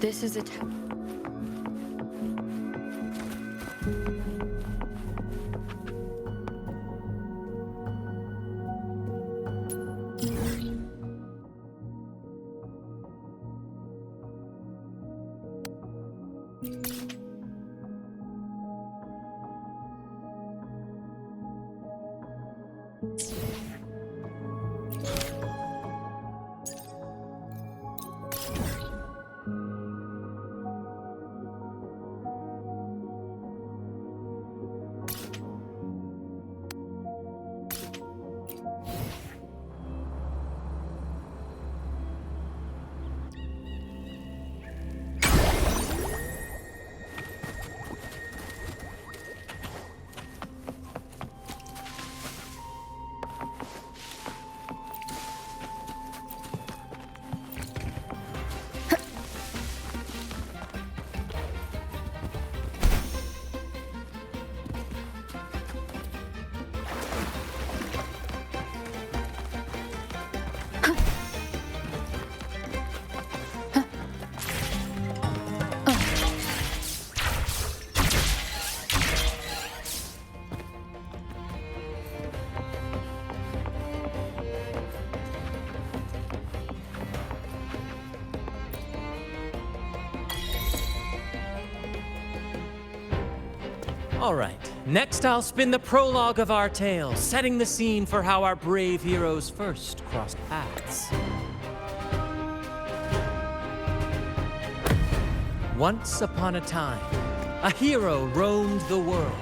This is a All right, next I'll spin the prologue of our tale, setting the scene for how our brave heroes first crossed paths. Once upon a time, a hero roamed the world.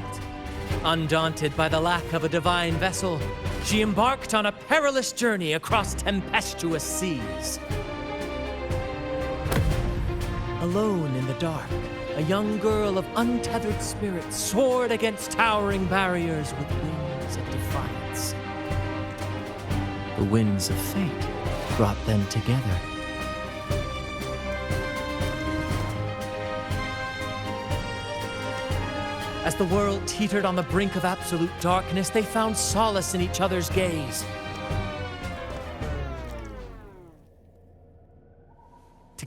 Undaunted by the lack of a divine vessel, she embarked on a perilous journey across tempestuous seas. Alone in the dark, a young girl of untethered spirit soared against towering barriers with wings of defiance. The winds of fate brought them together. As the world teetered on the brink of absolute darkness, they found solace in each other's gaze.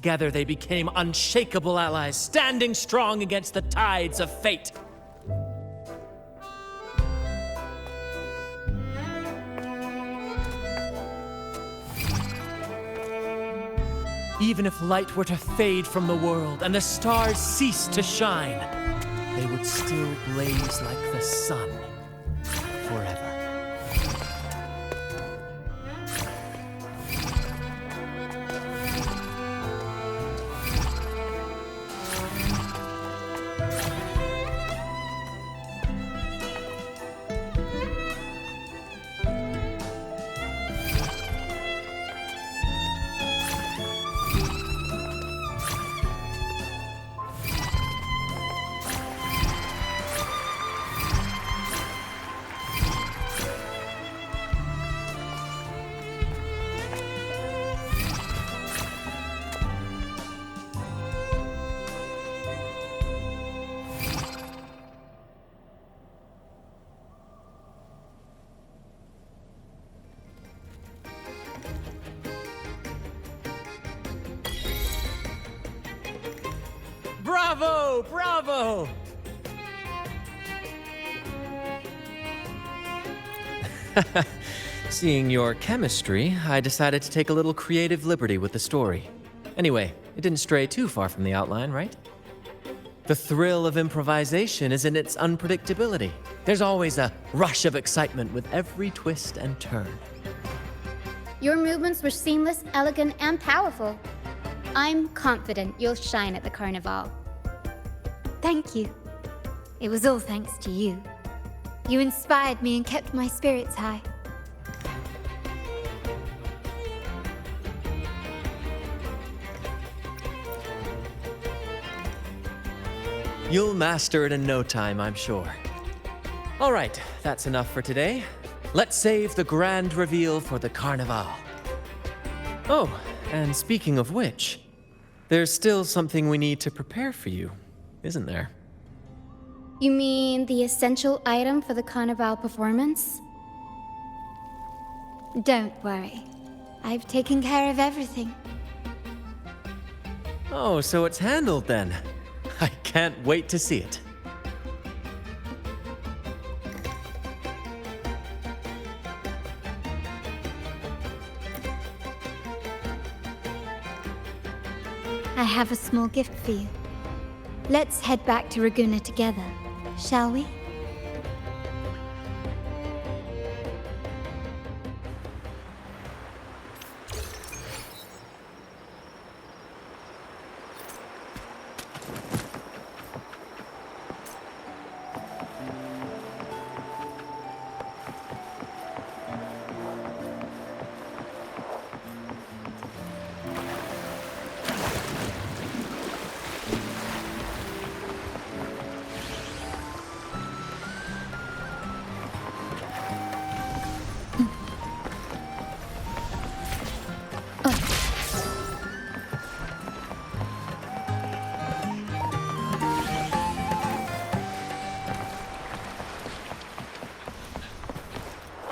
Together they became unshakable allies, standing strong against the tides of fate. Even if light were to fade from the world and the stars cease to shine, they would still blaze like the sun forever. Bravo! Bravo! Seeing your chemistry, I decided to take a little creative liberty with the story. Anyway, it didn't stray too far from the outline, right? The thrill of improvisation is in its unpredictability. There's always a rush of excitement with every twist and turn. Your movements were seamless, elegant, and powerful. I'm confident you'll shine at the carnival. Thank you. It was all thanks to you. You inspired me and kept my spirits high. You'll master it in no time, I'm sure. All right, that's enough for today. Let's save the grand reveal for the carnival. Oh, and speaking of which, there's still something we need to prepare for you, isn't there? You mean the essential item for the carnival performance? Don't worry. I've taken care of everything. Oh, so it's handled then. I can't wait to see it. I have a small gift for you. Let's head back to Raguna together, shall we?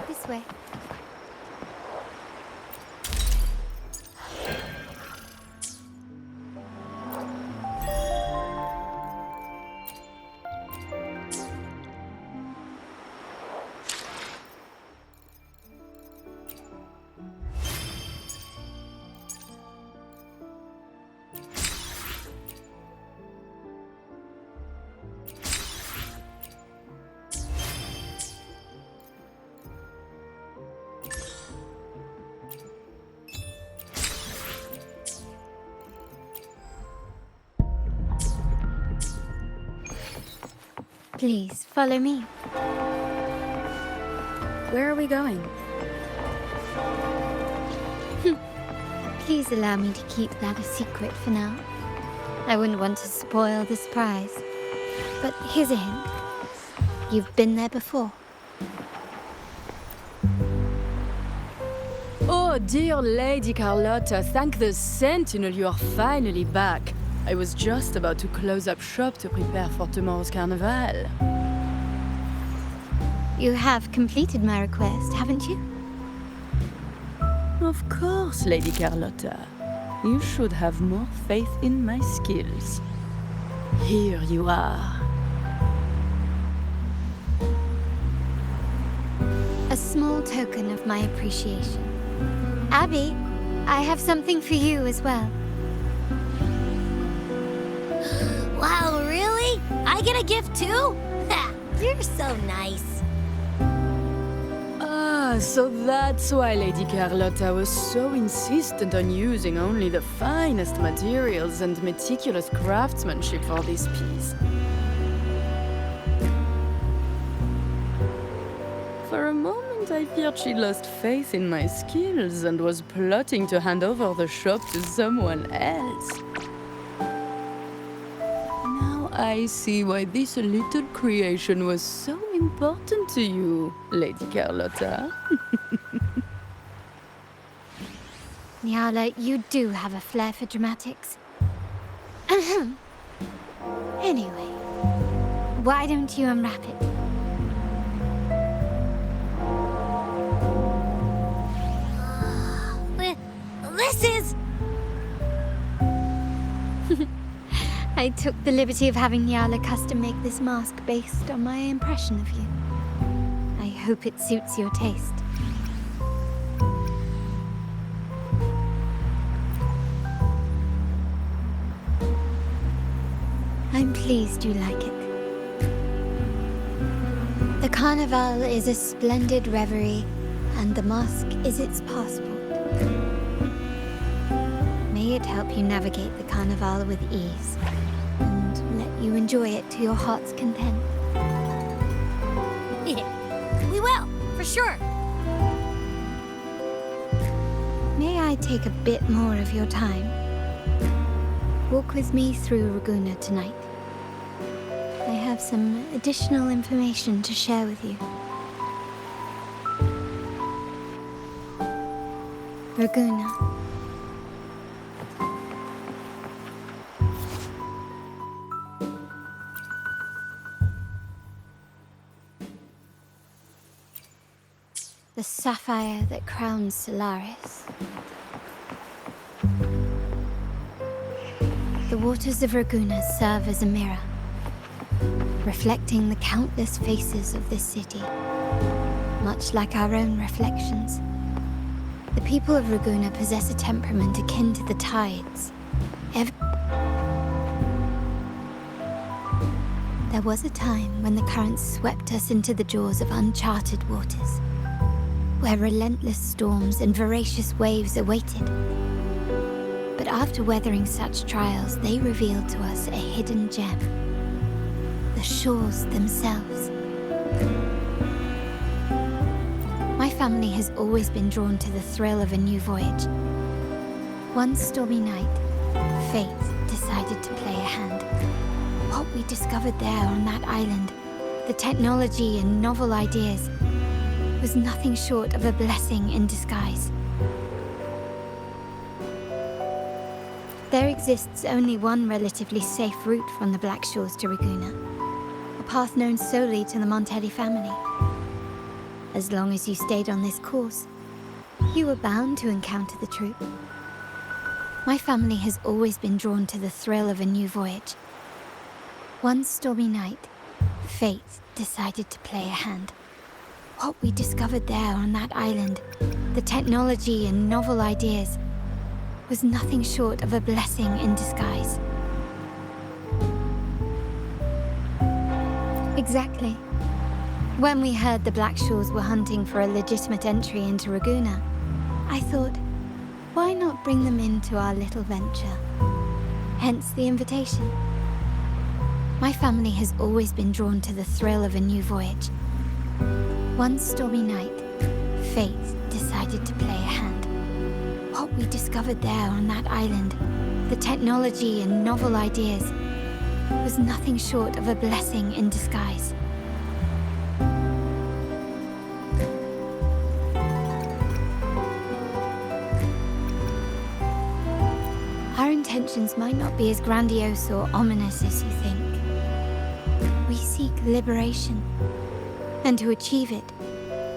This way. Please, follow me. Where are we going? Please allow me to keep that a secret for now. I wouldn't want to spoil the surprise. But here's a hint. You've been there before. Oh, dear Lady Carlotta, thank the Sentinel you are finally back. I was just about to close up shop to prepare for tomorrow's carnival. You have completed my request, haven't you? Of course, Lady Carlotta. You should have more faith in my skills. Here you are. A small token of my appreciation. Abby, I have something for you as well. Wow, really? I get a gift too? Ha! You're so nice. Ah, so that's why Lady Carlotta was so insistent on using only the finest materials and meticulous craftsmanship for this piece. For a moment, I feared she lost faith in my skills and was plotting to hand over the shop to someone else. Now I see why this little creation was so important to you, Lady Carlotta. Nyala, you do have a flair for dramatics. Anyway, why don't you unwrap it? This is... I took the liberty of having Nyala custom make this mask based on my impression of you. I hope it suits your taste. I'm pleased you like it. The Carnival is a splendid reverie, and the mask is its passport. May it help you navigate the Carnival with ease, and let you enjoy it to your heart's content. We will, for sure. May I take a bit more of your time? Walk with me through Raguna tonight. I have some additional information to share with you. Raguna. The sapphire that crowns Solaris. The waters of Raguna serve as a mirror, reflecting the countless faces of this city, much like our own reflections. The people of Raguna possess a temperament akin to the tides. There was a time when the currents swept us into the jaws of uncharted waters, where relentless storms and voracious waves awaited. But after weathering such trials, they revealed to us a hidden gem: the shores themselves. My family has always been drawn to the thrill of a new voyage. One stormy night, fate decided to play a hand. What we discovered there on that island, the technology and novel ideas, was nothing short of a blessing in disguise. There exists only one relatively safe route from the Black Shores to Raguna, a path known solely to the Montelli family. As long as you stayed on this course, you were bound to encounter the troop. My family has always been drawn to the thrill of a new voyage. One stormy night, fate decided to play a hand. What we discovered there on that island, the technology and novel ideas, was nothing short of a blessing in disguise. Exactly. When we heard the Black Shores were hunting for a legitimate entry into Raguna, I thought, why not bring them into our little venture? Hence the invitation. My family has always been drawn to the thrill of a new voyage. One stormy night, fate decided to play a hand. What we discovered there on that island, the technology and novel ideas, was nothing short of a blessing in disguise. Our intentions might not be as grandiose or ominous as you think. We seek liberation, and to achieve it,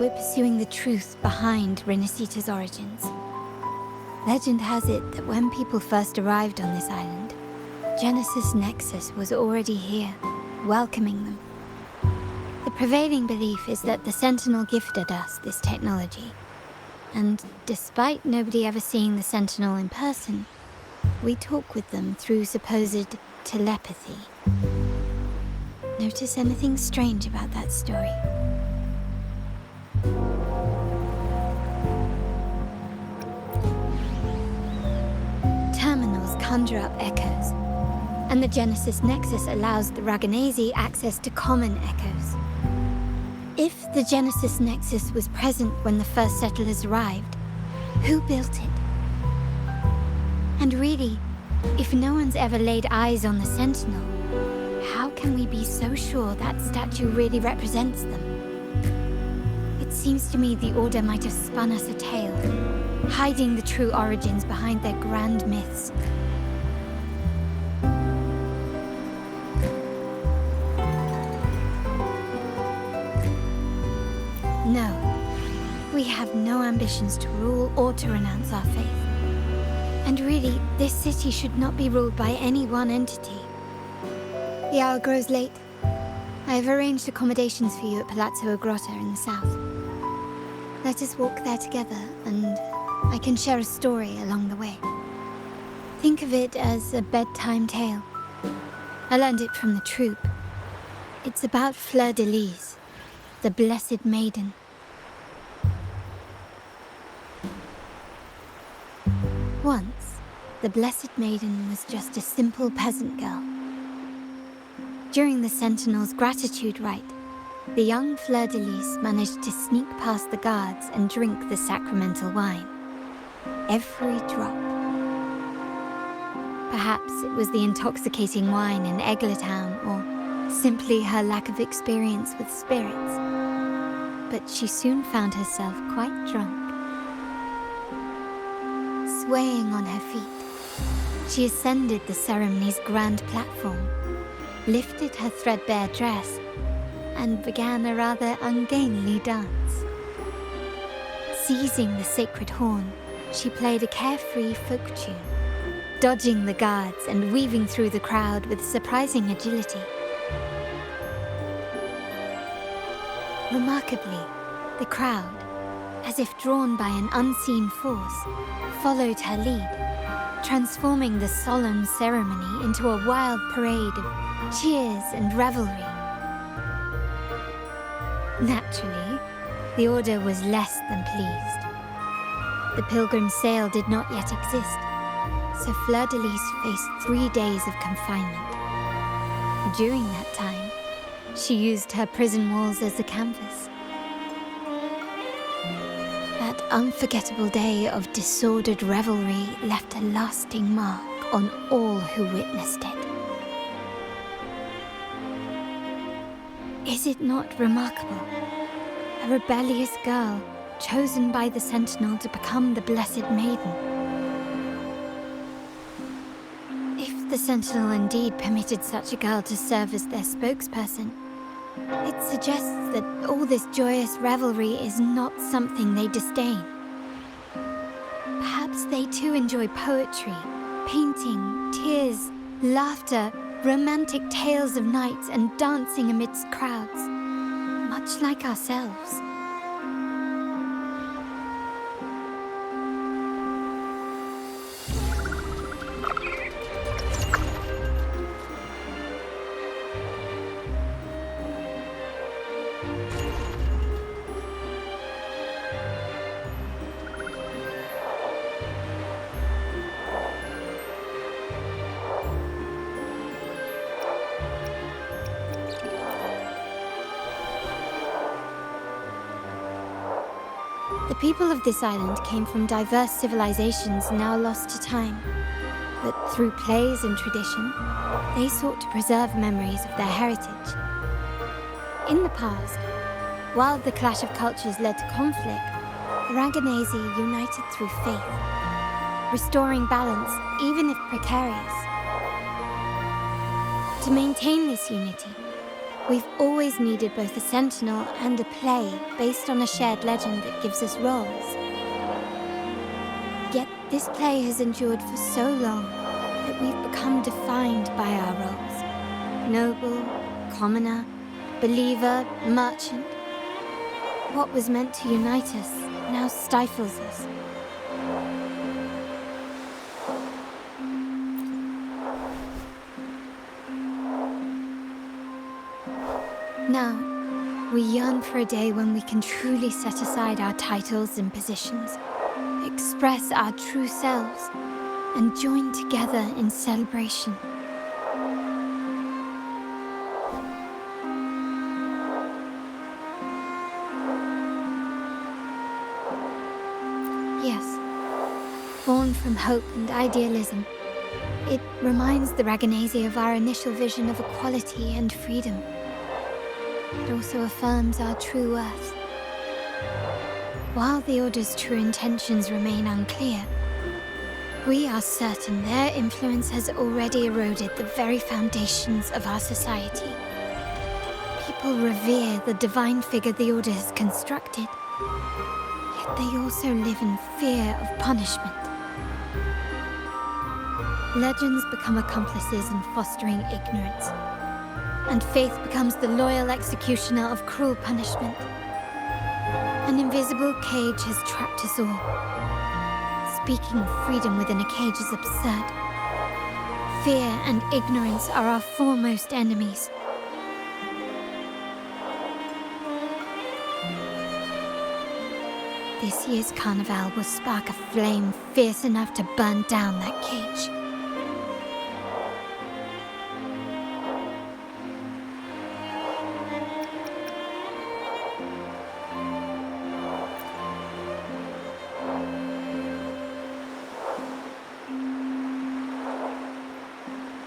we're pursuing the truth behind Renacita's origins. Legend has it that when people first arrived on this island, Genesis Nexus was already here, welcoming them. The prevailing belief is that the Sentinel gifted us this technology, and despite nobody ever seeing the Sentinel in person, we talk with them through supposed telepathy. Notice anything strange about that story? Terminals conjure up echoes, and the Genesis Nexus allows the Raganese access to common echoes. If the Genesis Nexus was present when the first settlers arrived, who built it? And really, if no one's ever laid eyes on the Sentinel, how can we be so sure that statue really represents them? It seems to me the Order might have spun us a tale, hiding the true origins behind their grand myths. No, we have no ambitions to rule or to renounce our faith. And really, this city should not be ruled by any one entity. The hour grows late. I have arranged accommodations for you at Palazzo Grotta in the south. Let us walk there together, and I can share a story along the way. Think of it as a bedtime tale. I learned it from the troupe. It's about Fleur de Lis, the Blessed Maiden. Once, the Blessed Maiden was just a simple peasant girl. During the Sentinel's gratitude rite, the young Fleur de Lis managed to sneak past the guards and drink the sacramental wine. Every drop. Perhaps it was the intoxicating wine in Eglatown, or simply her lack of experience with spirits. But she soon found herself quite drunk. Swaying on her feet, she ascended the ceremony's grand platform, lifted her threadbare dress, and began a rather ungainly dance. Seizing the sacred horn, she played a carefree folk tune, dodging the guards and weaving through the crowd with surprising agility. Remarkably, the crowd, as if drawn by an unseen force, followed her lead, transforming the solemn ceremony into a wild parade of cheers and revelry. Naturally, the Order was less than pleased. The pilgrim sale did not yet exist, so Fleur-de-Lis faced 3 days of confinement. During that time, she used her prison walls as a canvas. That unforgettable day of disordered revelry left a lasting mark on all who witnessed it. Is it not remarkable? A rebellious girl chosen by the Sentinel to become the Blessed Maiden. If the Sentinel indeed permitted such a girl to serve as their spokesperson, it suggests that all this joyous revelry is not something they disdain. Perhaps they too enjoy poetry, painting, tears, laughter, romantic tales of nights, and dancing amidst crowds, much like ourselves. The people of this island came from diverse civilizations now lost to time, but through plays and tradition, they sought to preserve memories of their heritage. In the past, while the clash of cultures led to conflict, the Ragganese united through faith, restoring balance even if precarious. To maintain this unity, we've always needed both a sentinel and a play based on a shared legend that gives us roles. Yet this play has endured for so long that we've become defined by our roles. Noble, commoner, believer, merchant. What was meant to unite us now stifles us. Now, we yearn for a day when we can truly set aside our titles and positions, express our true selves, and join together in celebration. Yes, born from hope and idealism, it reminds the Ragganese of our initial vision of equality and freedom. It also affirms our true worth. While the Order's true intentions remain unclear, we are certain their influence has already eroded the very foundations of our society. People revere the divine figure the Order has constructed, yet they also live in fear of punishment. Legends become accomplices in fostering ignorance, and faith becomes the loyal executioner of cruel punishment. An invisible cage has trapped us all. Speaking of freedom within a cage is absurd. Fear and ignorance are our foremost enemies. This year's carnival will spark a flame fierce enough to burn down that cage.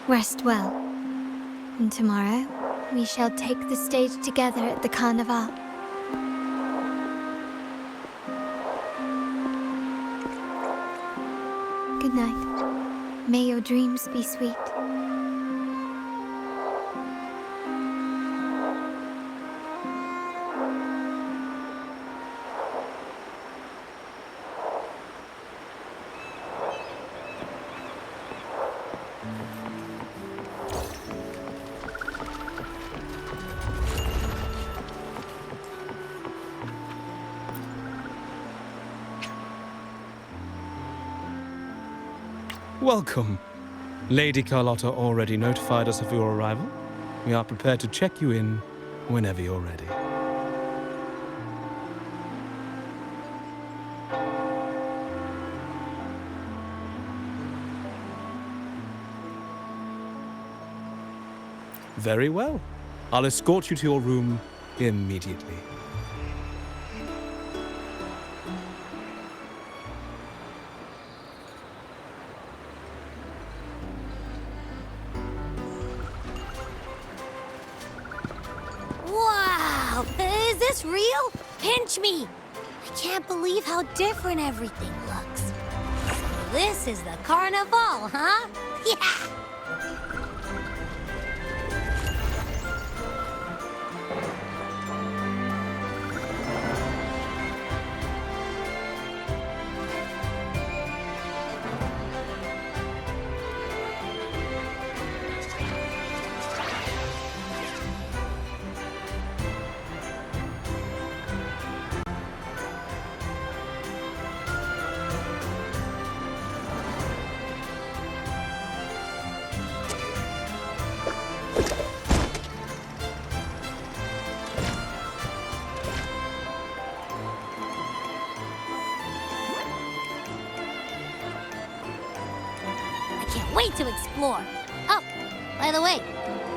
Rest well, and tomorrow we shall take the stage together at the Carnival. Good night. May your dreams be sweet. Welcome. Lady Carlotta already notified us of your arrival. We are prepared to check you in whenever you're ready. Very well. I'll escort you to your room immediately. Wow! Is this real? Pinch me! I can't believe how different everything looks. So this is the carnival, huh? Yeah! Can't wait to explore. Oh, by the way,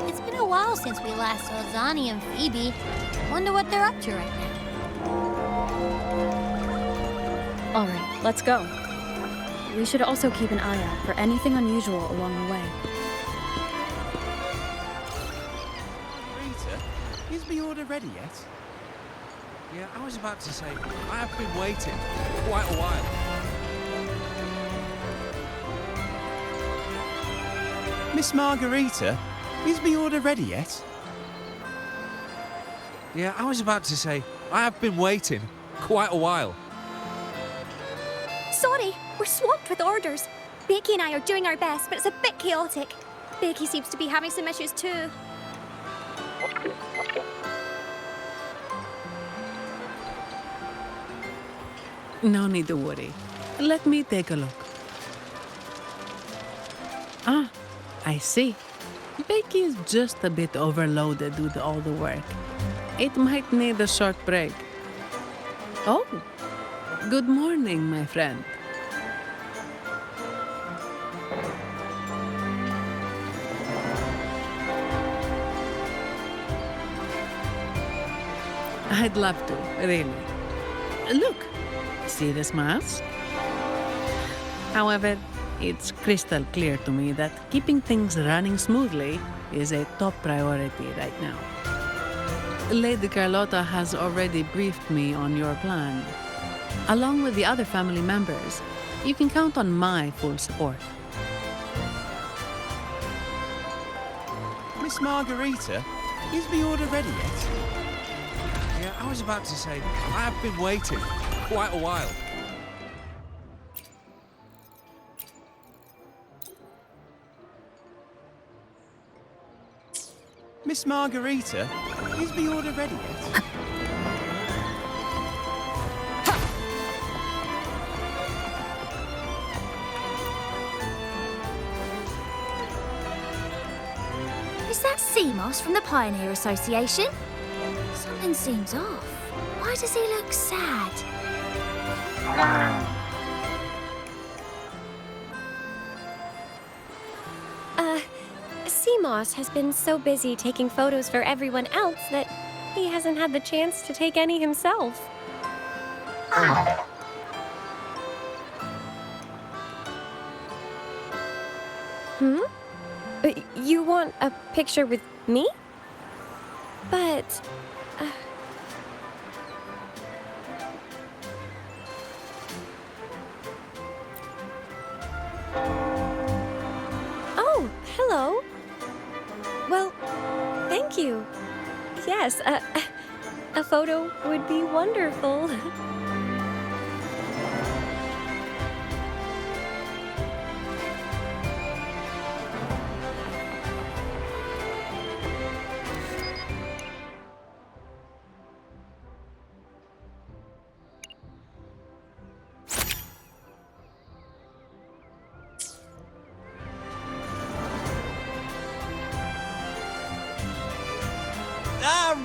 it's been a while since we last saw Zani and Phoebe. Wonder what they're up to right now. Alright, let's go. We should also keep an eye out for anything unusual along the way. Rita, is the order ready yet? Yeah, I was about to say, I have been waiting for quite a while. Miss Margarita, is the order ready yet? Yeah, I was about to say, I have been waiting quite a while. Sorry, we're swamped with orders. Becky and I are doing our best, but it's a bit chaotic. Becky seems to be having some issues too. No need to worry. Let me take a look. Ah, I see. Becky is just a bit overloaded with all the work. It might need a short break. Oh, good morning, my friend. I'd love to, really. Look, see this mask? However, it's crystal clear to me that keeping things running smoothly is a top priority right now. Lady Carlotta has already briefed me on your plan. Along with the other family members, you can count on my full support. Miss Margarita, is the order ready yet? Yeah, I was about to say, I have been waiting quite a while. Miss Margarita, is the order ready yet? Is that Seamoss from the Pioneer Association? Something seems off. Why does he look sad? Seamoss has been so busy taking photos for everyone else that he hasn't had the chance to take any himself. Hmm? You want a picture with me? But... Oh, hello. Well, thank you. Yes, a photo would be wonderful.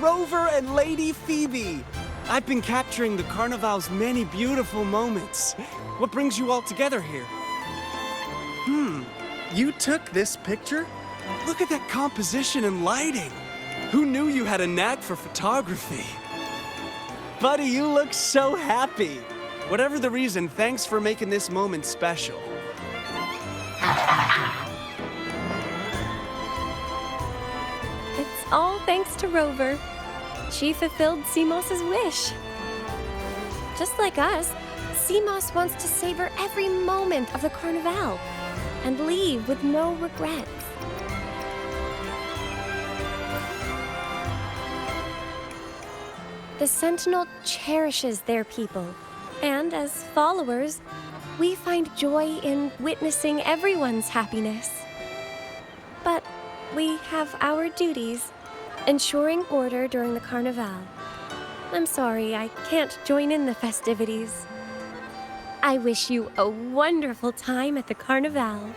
Rover and Lady Phoebe! I've been capturing the Carnival's many beautiful moments. What brings you all together here? You took this picture? Look at that composition and lighting! Who knew you had a knack for photography? Buddy, you look so happy! Whatever the reason, thanks for making this moment special. It's all thanks to Rover. She fulfilled Seamoss's wish. Just like us, Seamoss wants to savor every moment of the Carnival and leave with no regrets. The Sentinel cherishes their people, and as followers, we find joy in witnessing everyone's happiness. But we have our duties, ensuring order during the Carnival. I'm sorry, I can't join in the festivities. I wish you a wonderful time at the Carnival.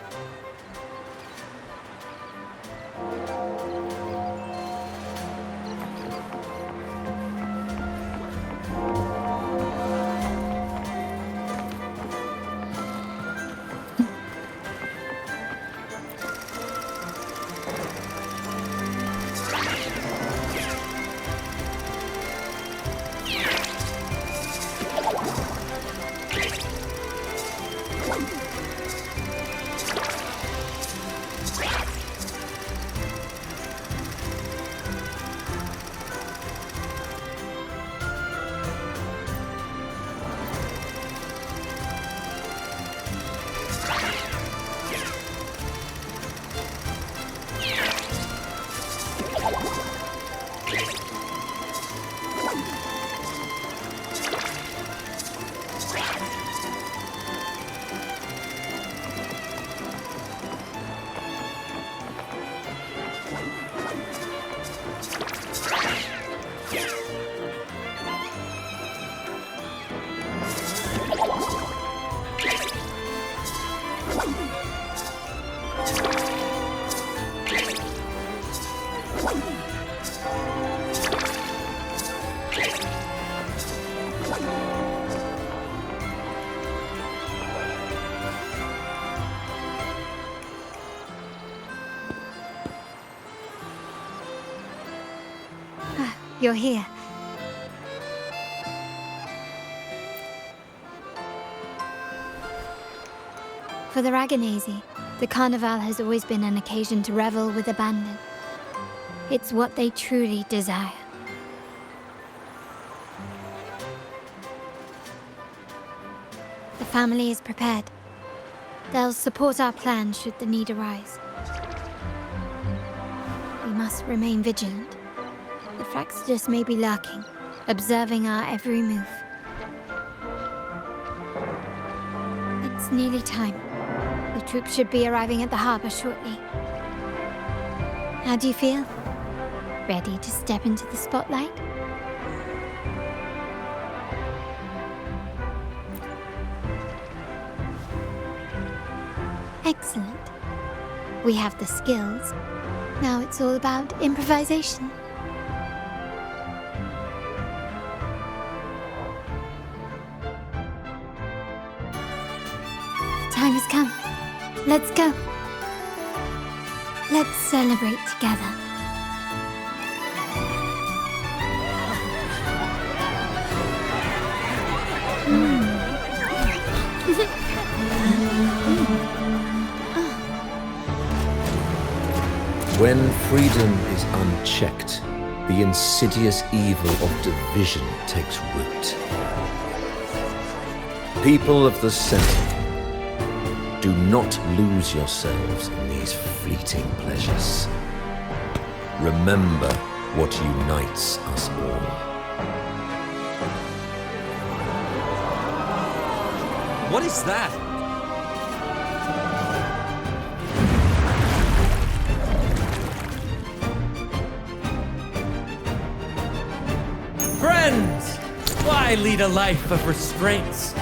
You're here. For the Raganazy, the Carnival has always been an occasion to revel with abandon. It's what they truly desire. The family is prepared. They'll support our plan should the need arise. We must remain vigilant. The Fraxidus may be lurking, observing our every move. It's nearly time. The troops should be arriving at the harbor shortly. How do you feel? Ready to step into the spotlight? Excellent. We have the skills. Now it's all about improvisation. The time has come. Let's go. Let's celebrate together. When freedom is unchecked, the insidious evil of division takes root. People of the Sentinel, do not lose yourselves in these fleeting pleasures. Remember what unites us all. What is that? Friends! Why lead a life of restraints?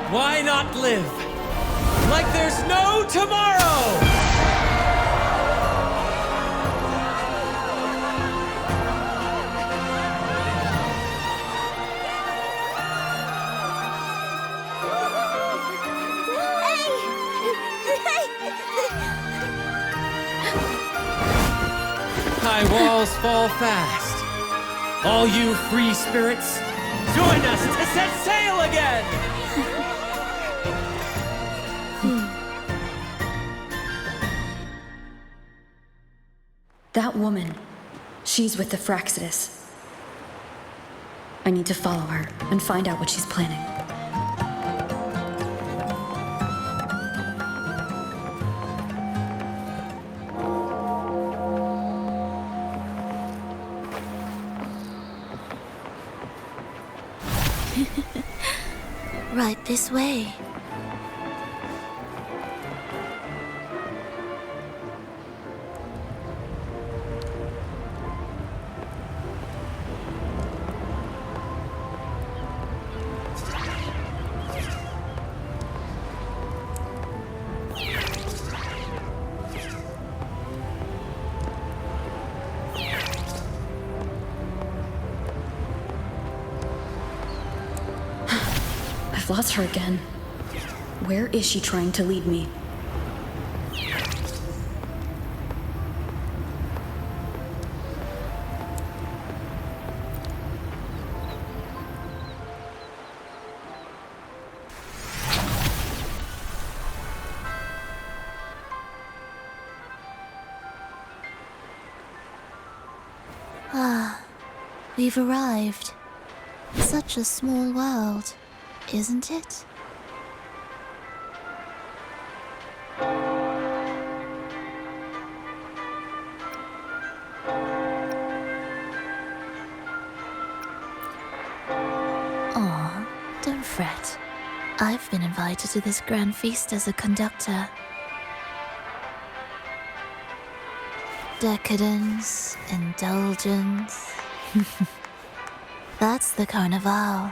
Why not live? like there's no tomorrow! High walls fall fast. All you free spirits, join us to set sail again! That woman, she's with the Fraxidus. I need to follow her and find out what she's planning. Right this way. I've lost her again. Where is she trying to lead me? Ah, we've arrived. Such a small world, isn't it? Aw, don't fret. I've been invited to this grand feast as a conductor. Decadence, indulgence. That's the Carnival.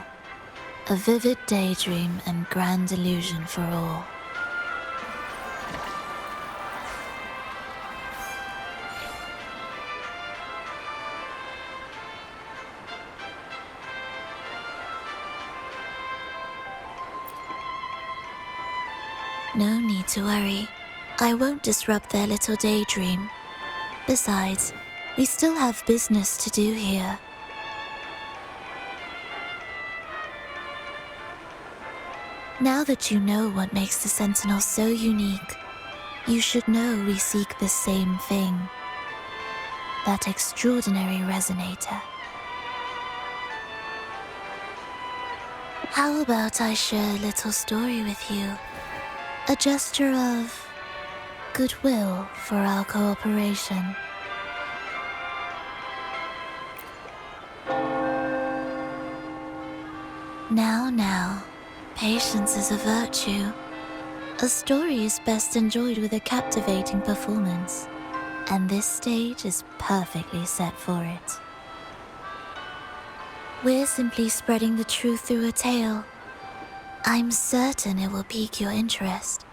A vivid daydream and grand illusion for all. No need to worry. I won't disrupt their little daydream. Besides, we still have business to do here. Now that you know what makes the Sentinel so unique, you should know we seek the same thing. That extraordinary resonator. How about I share a little story with you? A gesture of goodwill for our cooperation. Now, patience is a virtue. A story is best enjoyed with a captivating performance, and this stage is perfectly set for it. We're simply spreading the truth through a tale. I'm certain it will pique your interest,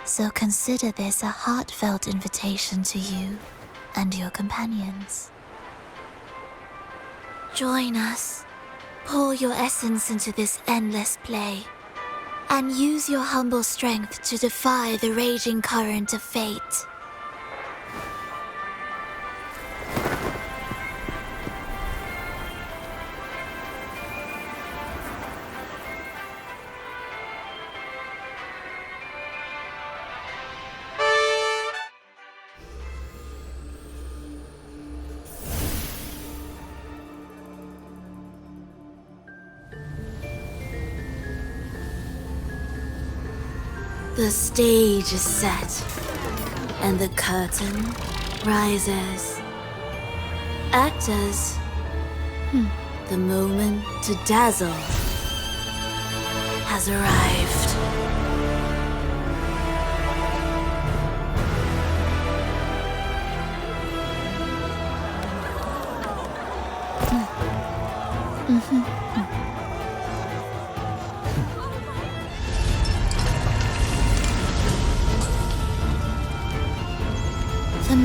so consider this a heartfelt invitation to you and your companions. Join us. Pour your essence into this endless play, and use your humble strength to defy the raging current of fate. The stage is set, and the curtain rises. Actors, the moment to dazzle has arrived.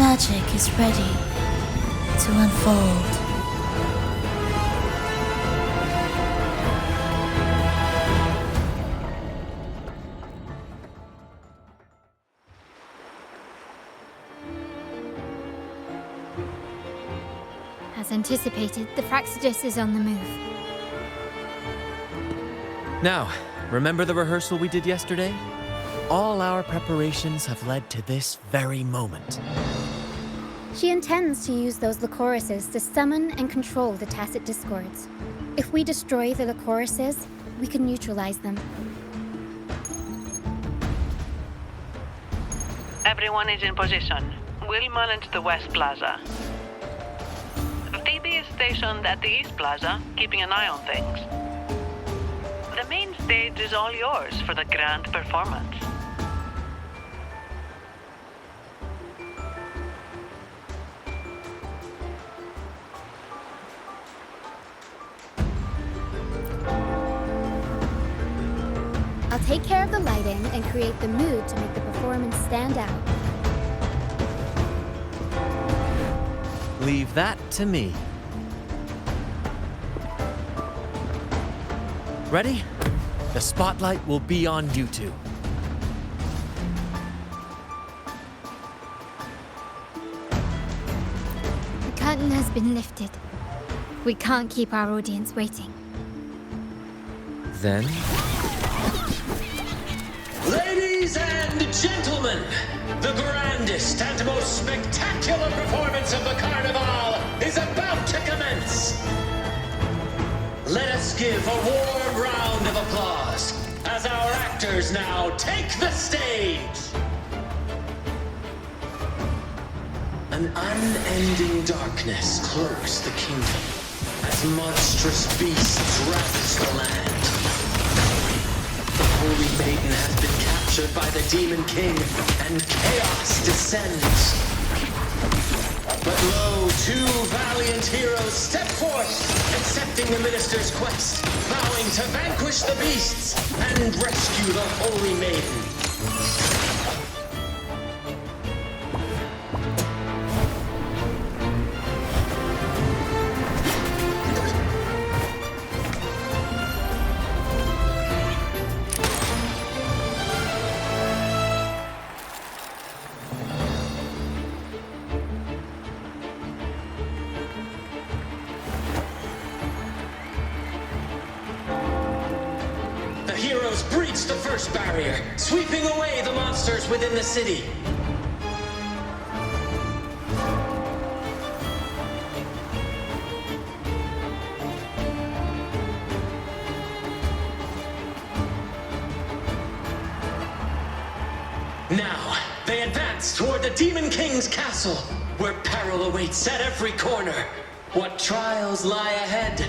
magic is ready to unfold. As anticipated, the Fractsidus is on the move. Now, remember the rehearsal we did yesterday? All our preparations have led to this very moment. She intends to use those Lycorises to summon and control the Tacit Discords. If we destroy the Lycorises, we can neutralize them. Everyone is in position. We'll monitor the West Plaza. DB is stationed at the East Plaza, keeping an eye on things. The main stage is all yours for the grand performance. I'll take care of the lighting and create the mood to make the performance stand out. Leave that to me. Ready? The spotlight will be on you two. The curtain has been lifted. We can't keep our audience waiting. Then... Ladies and gentlemen, the grandest and most spectacular performance of the Carnival is about to commence. Let us give a warm round of applause as our actors now take the stage. An unending darkness cloaks the kingdom as monstrous beasts ravage the land. The Holy Maiden has been captured by the Demon King, and chaos descends. But lo, two valiant heroes step forth, accepting the minister's quest, vowing to vanquish the beasts and rescue the Holy Maiden. Breach the first barrier, sweeping away the monsters within the city. Now, they advance toward the Demon King's castle, where peril awaits at every corner. What trials lie ahead?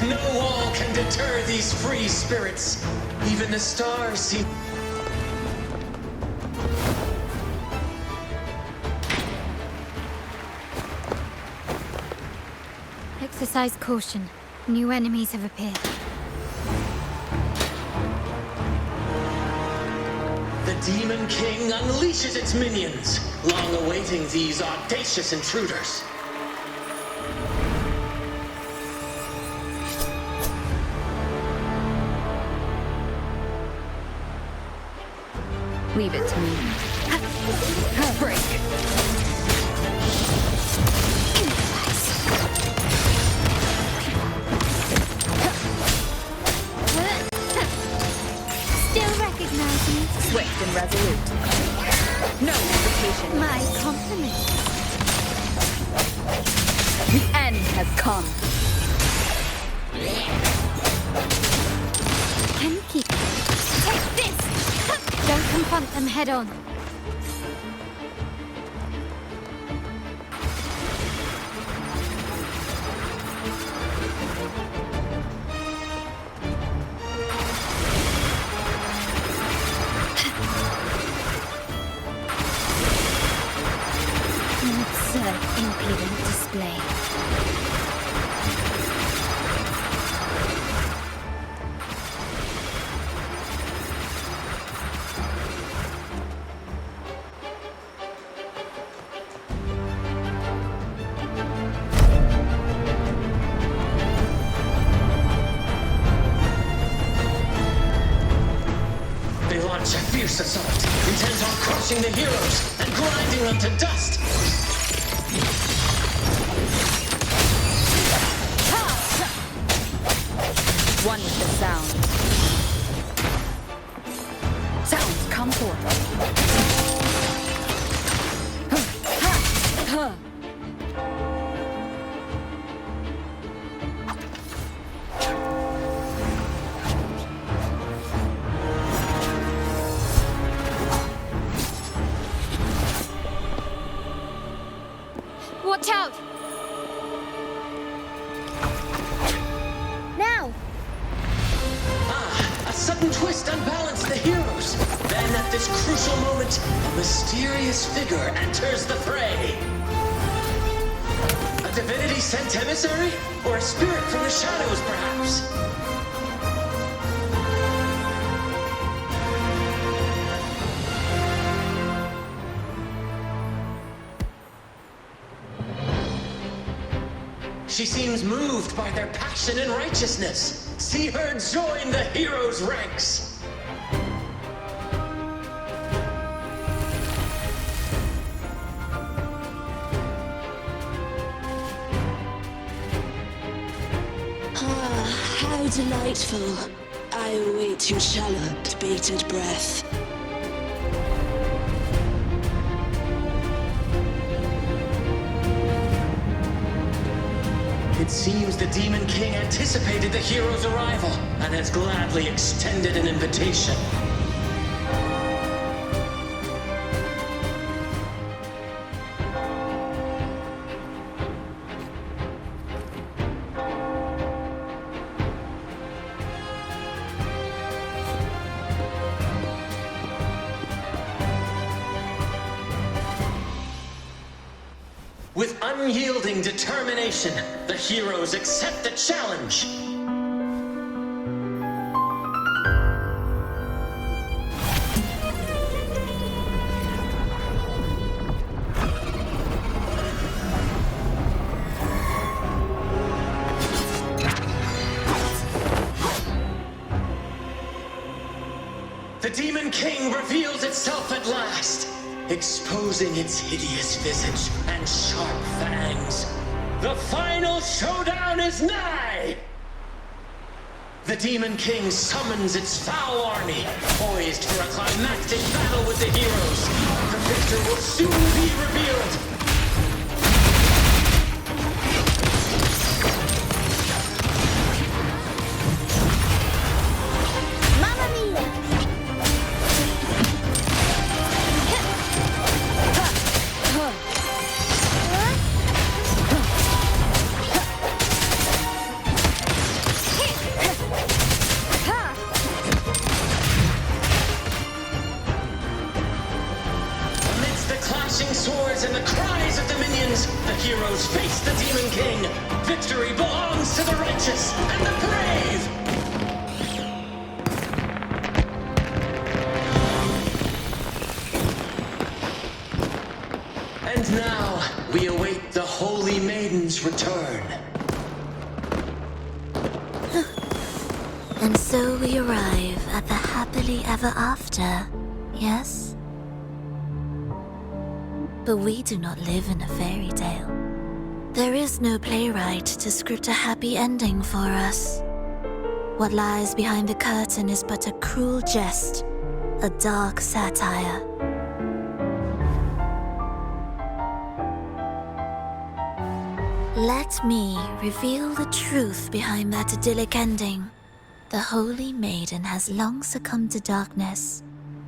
No wall can deter these free spirits. Even the stars seem... Exercise caution. New enemies have appeared. The Demon King unleashes its minions, long awaiting these audacious intruders. Leave it to me. Break. Still recognize me? Swift and resolute. No hesitation. My compliments. The end has come. Can you keep it? Take this! Don't confront them head on. An absurd, impudent display. fierce assault, intent on crushing the heroes and grinding them to dust. One with the sound. Sounds come forth. Watch out! Now! A sudden twist unbalanced the heroes. Then at this crucial moment, a mysterious figure enters the fray. A divinity sent emissary? Or a spirit from the shadows, perhaps? She seems moved by their passion and righteousness. See her join the heroes' ranks. Ah, how delightful. I await your shalloped, bated breath. It seems the Demon King anticipated the hero's arrival and has gladly extended an invitation. With unyielding determination, the heroes accept the challenge. The Demon King reveals itself at last, exposing its hideous visage and sharp fangs. The final showdown is nigh! The Demon King summons its foul army, poised for a climactic battle with the heroes. The victor will soon be revealed. Swords and the cries of the minions, the heroes face the Demon King. Victory belongs to the righteous and the brave! And now, we await the Holy Maiden's return. And so we arrive at the happily ever after, yes? But we do not live in a fairy tale. There is no playwright to script a happy ending for us. What lies behind the curtain is but a cruel jest, a dark satire. Let me reveal the truth behind that idyllic ending. The Holy Maiden has long succumbed to darkness,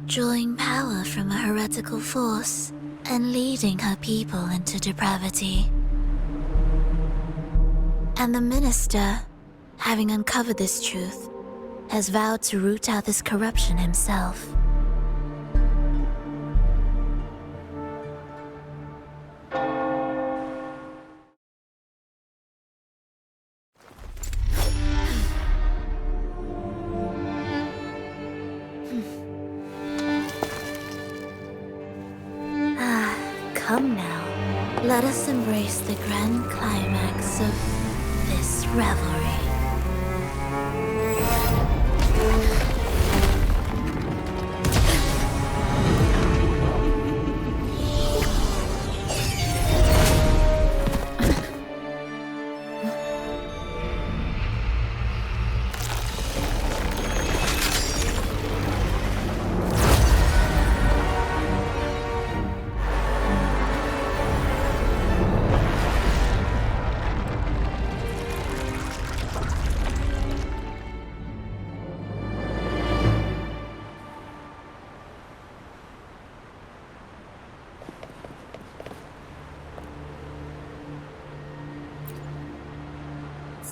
drawing power from a heretical force and leading her people into depravity. And the minister, having uncovered this truth, has vowed to root out this corruption himself. Come now, let us embrace the grand climax of this revelry.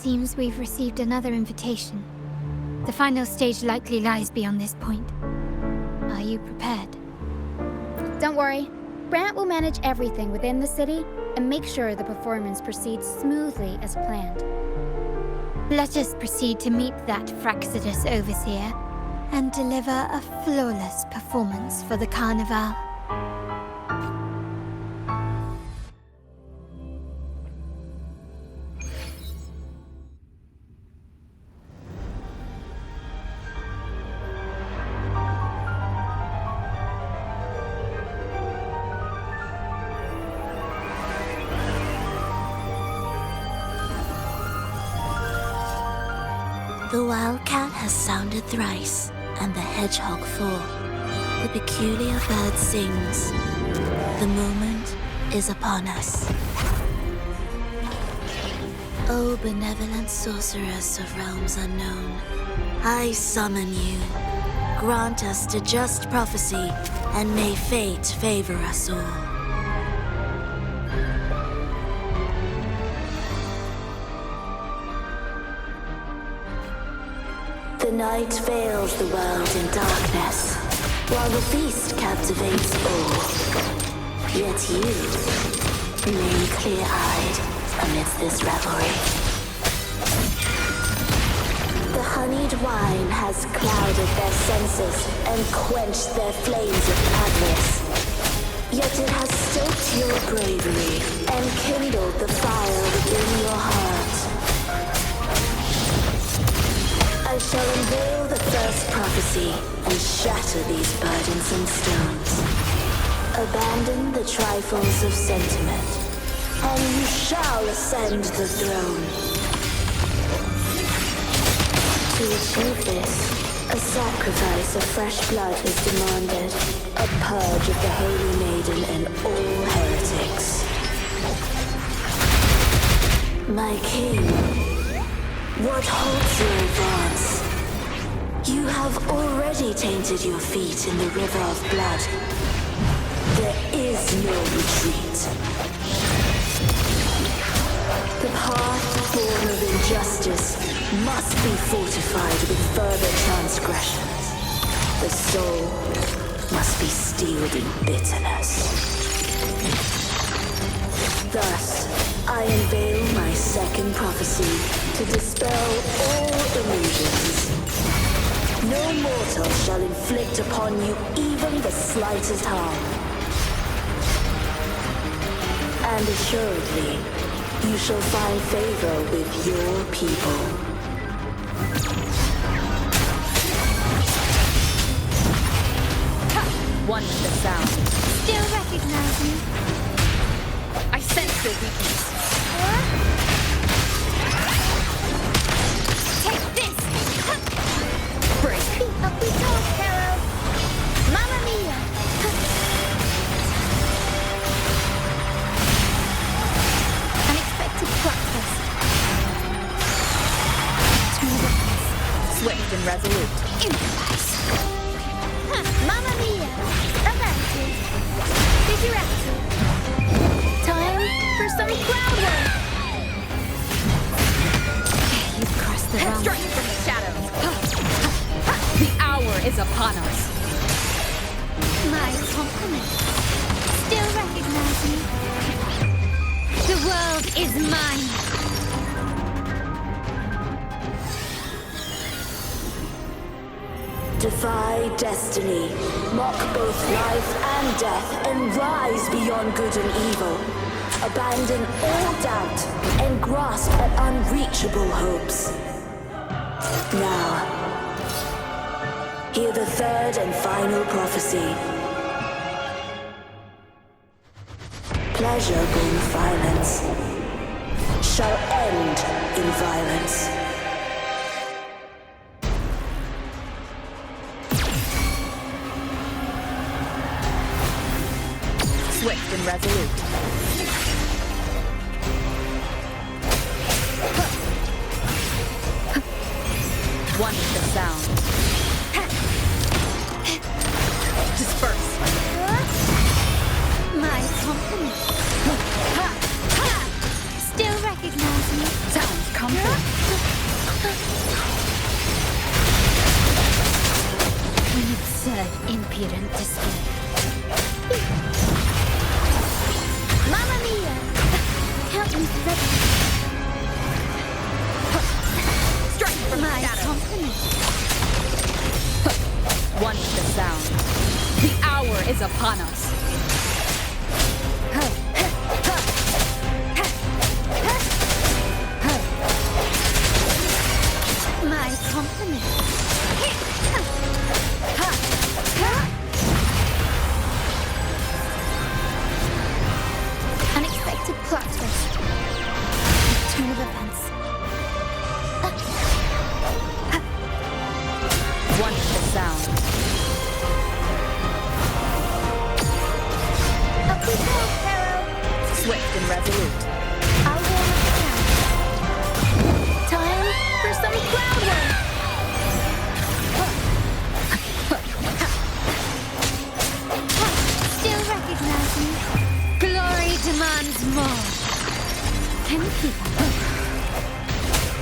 seems we've received another invitation. The final stage likely lies beyond this point. Are you prepared? Don't worry. Brant will manage everything within the city and make sure the performance proceeds smoothly as planned. Let us proceed to meet that Fractsidus overseer and deliver a flawless performance for the Carnival. The wildcat has sounded thrice, and the hedgehog four. The peculiar bird sings. The moment is upon us. O benevolent sorceress of realms unknown, I summon you. Grant us to just prophecy, and may fate favor us all. The night veils the world in darkness, while the feast captivates all. Yet you remain clear-eyed amidst this revelry. The honeyed wine has clouded their senses and quenched their flames of avarice. Yet it has stoked your bravery and kindled the fire within your heart. I shall unveil the first prophecy and shatter these burdensome stones. Abandon the trifles of sentiment, and you shall ascend the throne. To achieve this, a sacrifice of fresh blood is demanded, a purge of the Holy Maiden and all heretics. My king, what halts your advance? You have already tainted your feet in the river of blood. There is no retreat. The path born of injustice must be fortified with further transgressions. The soul must be steeled in bitterness. Thus, I unveil my second prophecy to dispel all illusions. No mortal shall inflict upon you even the slightest harm. And assuredly, you shall find favor with your people. One with the sound. Still recognize me? I sense your weakness. Take this! Break. Up we go, Pharaoh! Mamma mia! Unexpected plot twist. Turn witness. Swift and resolute. Improvise. Mamma mia! Avanti! Figurati! Time for some crowd work! You've crossed the realm. Strike from the shadows. The hour is upon us. My compliments. Still recognize me? The world is mine! Defy destiny, mock both life and death, and rise beyond good and evil. Abandon all doubt and grasp at unreachable hopes. Now, hear the third and final prophecy. Pleasure born of violence shall end in violence. Swift and resolute. One with the sound. Disperse. My compliments. Still recognize me? Sounds comfort. impudent display. Mamma mia! Count me ready. Strike from the My shadows. company. One with the sound. The hour is upon us. My company. Unexpected plot twist. Turn of events. One with the sound. Up we go, Pharaoh. Swift and resolute. I'll warm up the ground. Time for some cloud work. Still recognize me. Glory demands more. Can you keep up?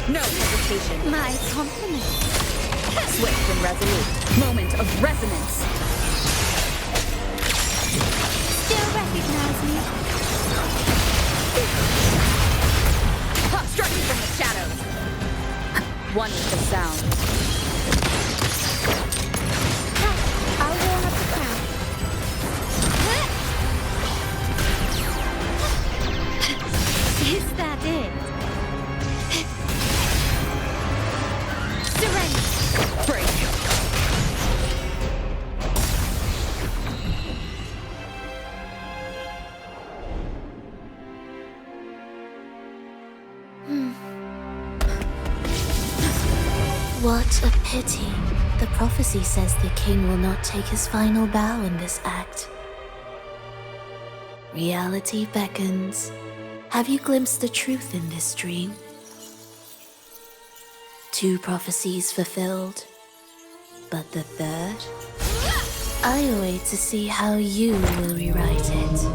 No hesitation. My compliment. Swift and resolute. Moment of resonance. Still recognize me. Striking from the shadows. One with the sound. I'll warm up the crowd. Is that it? Surrender. Break. What a pity. The prophecy says the king will not take his final bow in this act. Reality beckons. Have you glimpsed the truth in this dream? 2 prophecies fulfilled, but the third? I await to see how you will rewrite it.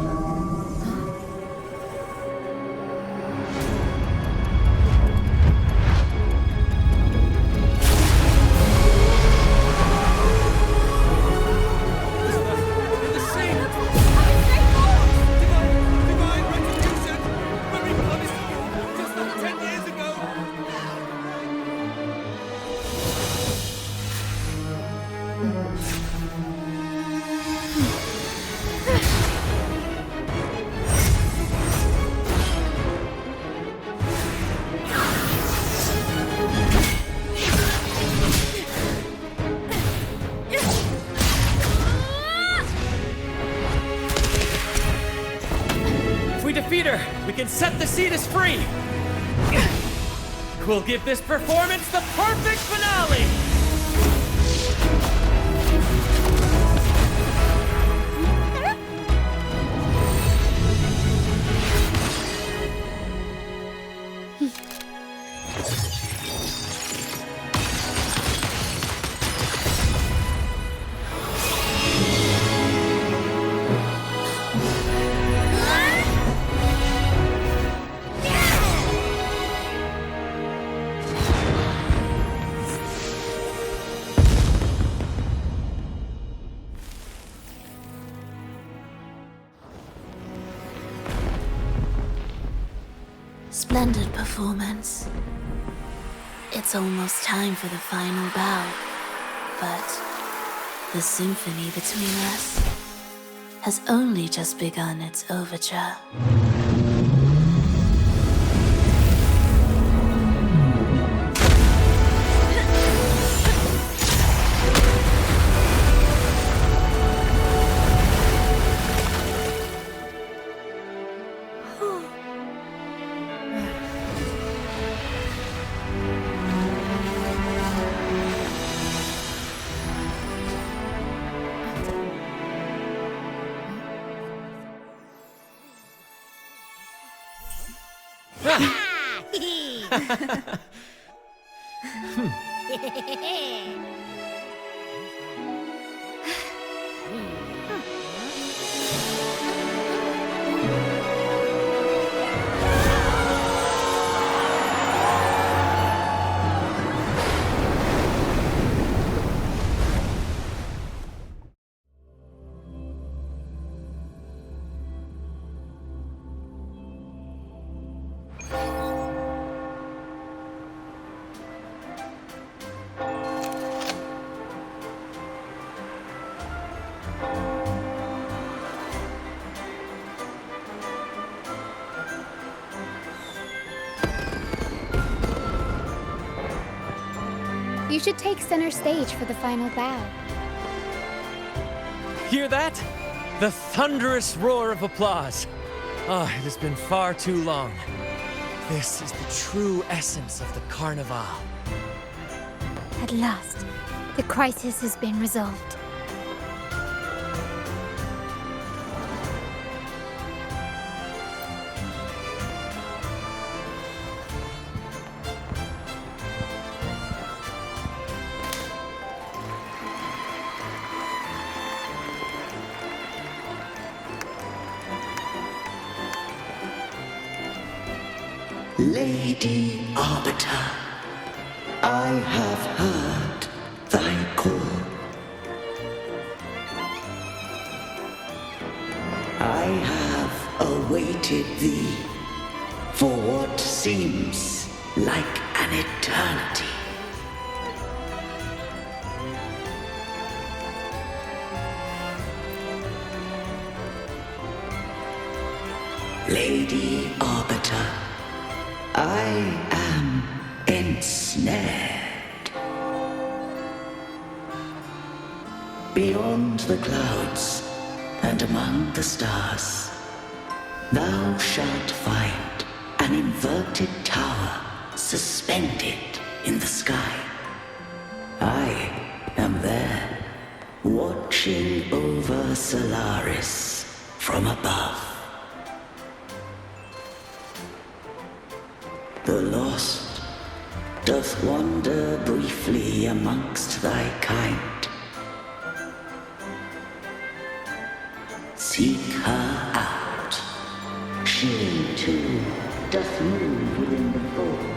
Defeat her, we can set the Cetus free! We'll give this performance the perfect finale! Splendid performance. It's almost time for the final bow, but the symphony between us has only just begun its overture. You should take center stage for the final bow. Hear that? The thunderous roar of applause. Ah, it has been far too long. This is the true essence of the Carnival. At last, the crisis has been resolved. Lady Arbiter, I have heard thy call. I have awaited thee for what seems like an eternity. Lady Arbiter, I am ensnared. Beyond the clouds and among the stars, thou shalt find an inverted tower suspended in the sky. I am there, watching over Solaris from above. The lost doth wander briefly amongst thy kind. Seek her out. She too doth move within the fold.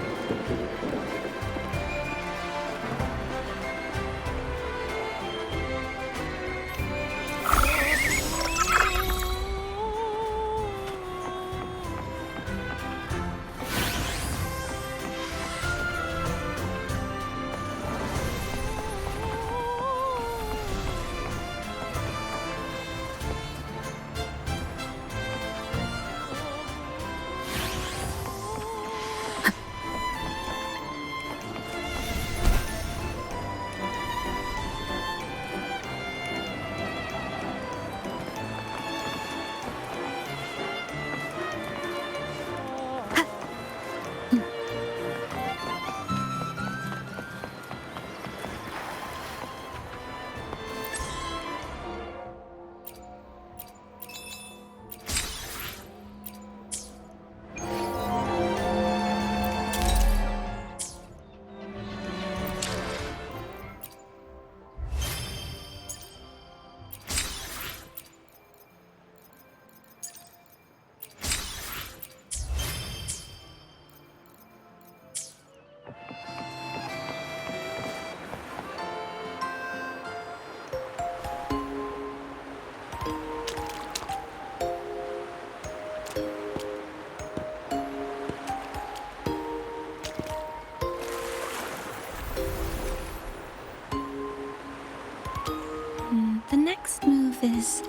The next move is...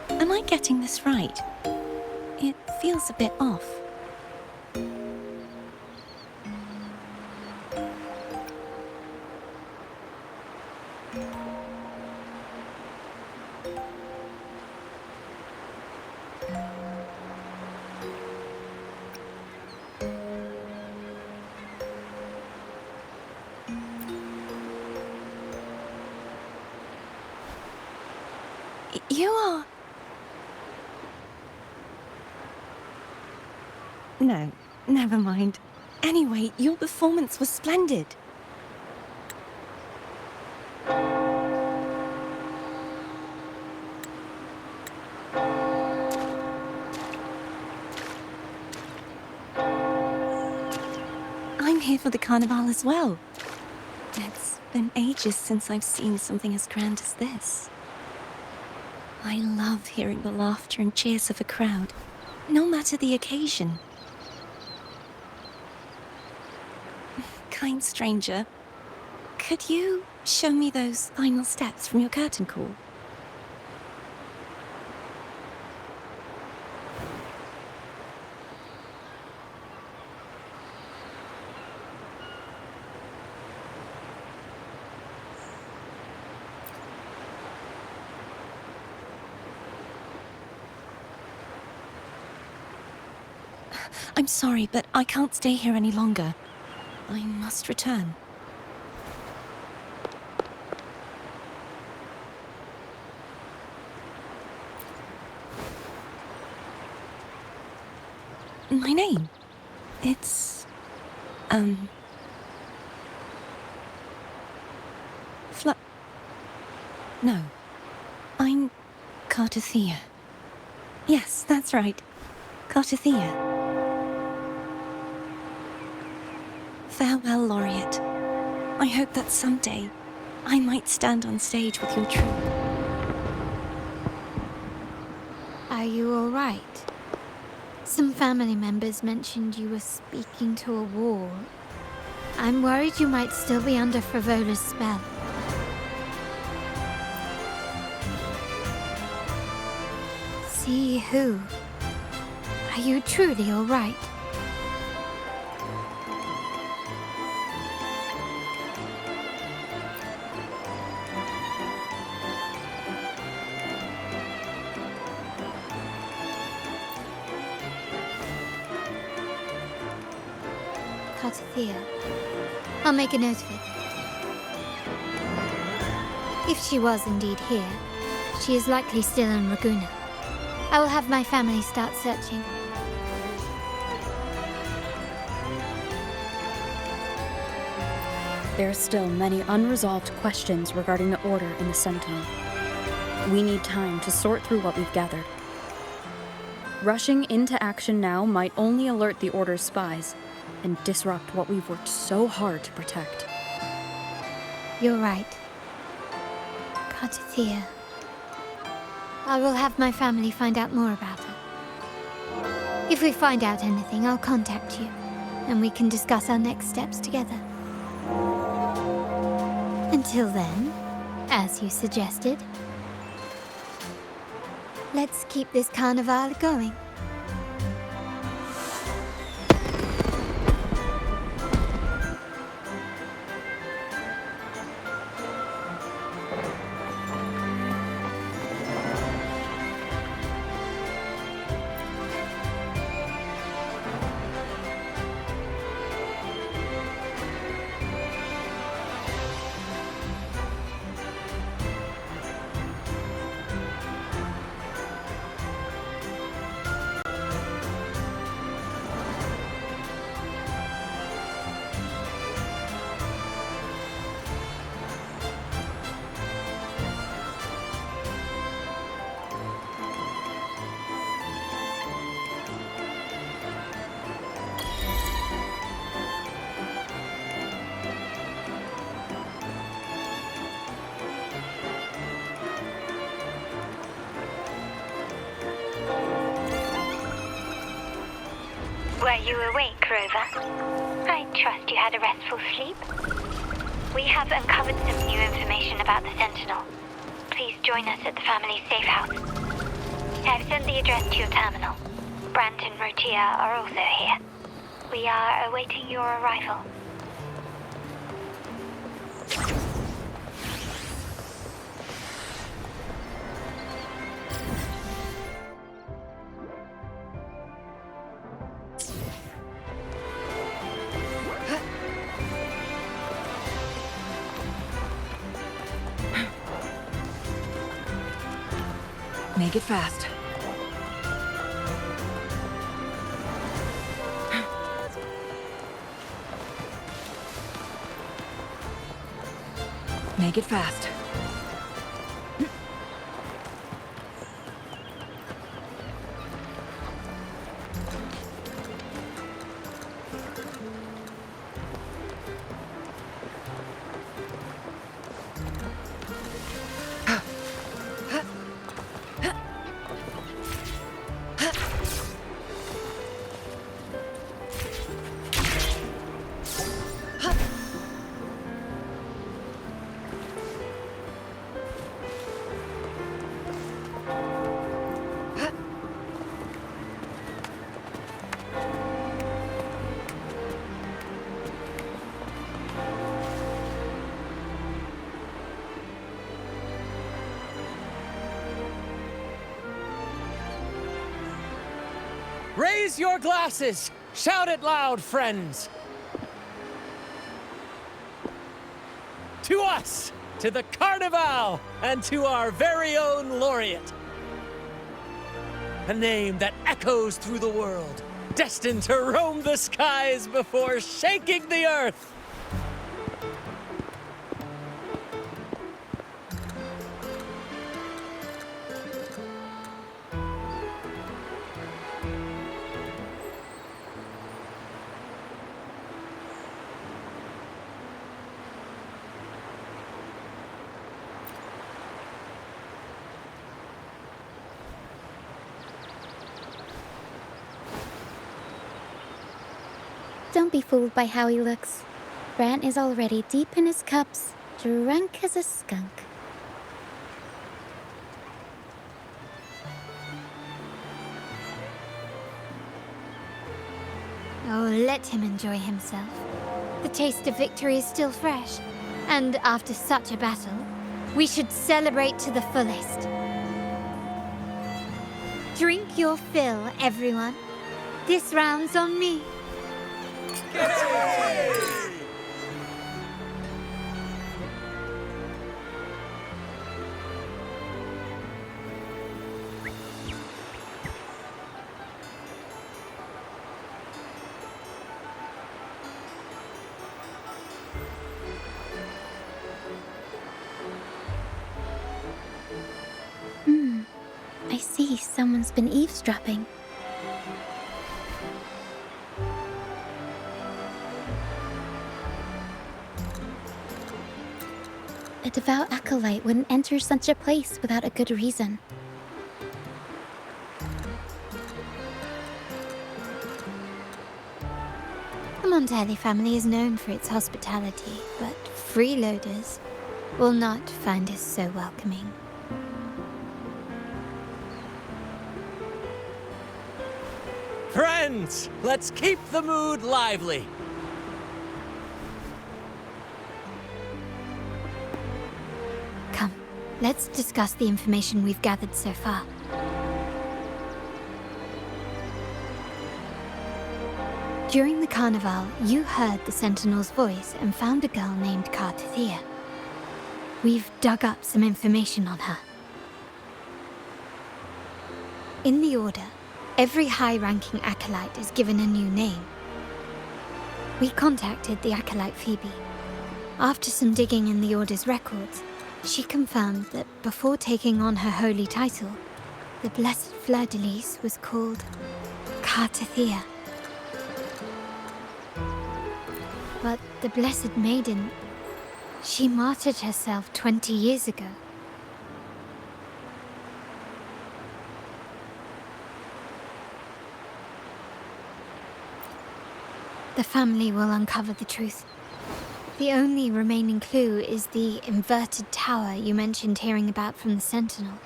Am I getting this right? It feels a bit off. You are... No, never mind. Anyway, your performance was splendid. I'm here for the Carnival as well. It's been ages since I've seen something as grand as this. I love hearing the laughter and cheers of a crowd, no matter the occasion. Kind stranger, could you show me those final steps from your curtain call? I'm sorry, but I can't stay here any longer. I must return. My name? It's... No. I'm Cartothea. Yes, that's right. Cartothea. Farewell, Laureate. I hope that someday I might stand on stage with your troupe. Are you all right? Some family members mentioned you were speaking to a wall. I'm worried you might still be under Frivola's spell. See who? Are you truly all right? Cartothea. I'll make a note of it. If she was indeed here, she is likely still in Raguena. I will have my family start searching. There are still many unresolved questions regarding the Order in the Sentinel. We need time to sort through what we've gathered. Rushing into action now might only alert the Order's spies and disrupt what we've worked so hard to protect. You're right. Cartothea. I will have my family find out more about her. If we find out anything, I'll contact you, and we can discuss our next steps together. Until then, as you suggested, let's keep this carnival going. Were you awake, Rover? I trust you had a restful sleep. We have uncovered some new information about the Sentinel. Please join us at the family's safe house. I've sent the address to your terminal. Brant and Rotia are also here. We are awaiting your arrival. Make it fast. Make it fast. Raise your glasses! Shout it loud, friends! To us! To the Carnival! And to our very own laureate! A name that echoes through the world, destined to roam the skies before shaking the earth! Don't be fooled by how he looks. Brant is already deep in his cups, drunk as a skunk. Oh, let him enjoy himself. The taste of victory is still fresh, and after such a battle, we should celebrate to the fullest. Drink your fill, everyone. This round's on me. I see someone's been eavesdropping. A devout acolyte wouldn't enter such a place without a good reason. The Montelli family is known for its hospitality, but freeloaders will not find us so welcoming. Friends, let's keep the mood lively. Come, let's discuss the information we've gathered so far. During the carnival, you heard the Sentinel's voice and found a girl named Cartathea. We've dug up some information on her. In the Order, every high-ranking acolyte is given a new name. We contacted the acolyte Phoebe. After some digging in the Order's records, she confirmed that before taking on her holy title, the Blessed Fleur-de-Lis was called Cartathea. But the Blessed Maiden, she martyred herself 20 years ago. The family will uncover the truth. The only remaining clue is the inverted tower you mentioned hearing about from the Sentinel.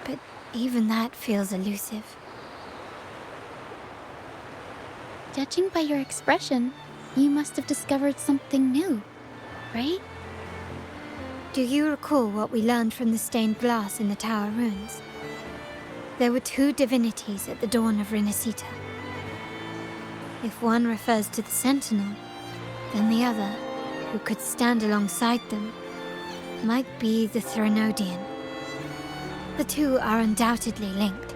But even that feels elusive. Judging by your expression, you must have discovered something new, right? Do you recall what we learned from the stained glass in the tower ruins? There were two divinities at the dawn of Renacita. If one refers to the Sentinel, then the other, who could stand alongside them, might be the Threnodian. The two are undoubtedly linked,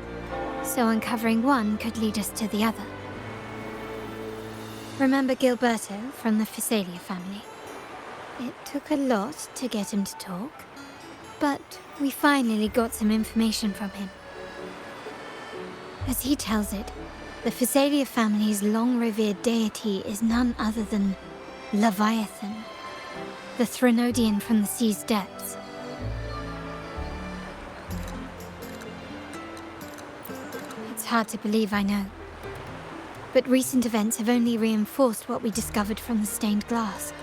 so uncovering one could lead us to the other. Remember Gilberto from the Physalia family? It took a lot to get him to talk, but we finally got some information from him. As he tells it, the Physalia family's long-revered deity is none other than Leviathan, the Threnodian from the sea's depths. It's hard to believe, I know. But recent events have only reinforced what we discovered from the stained glass.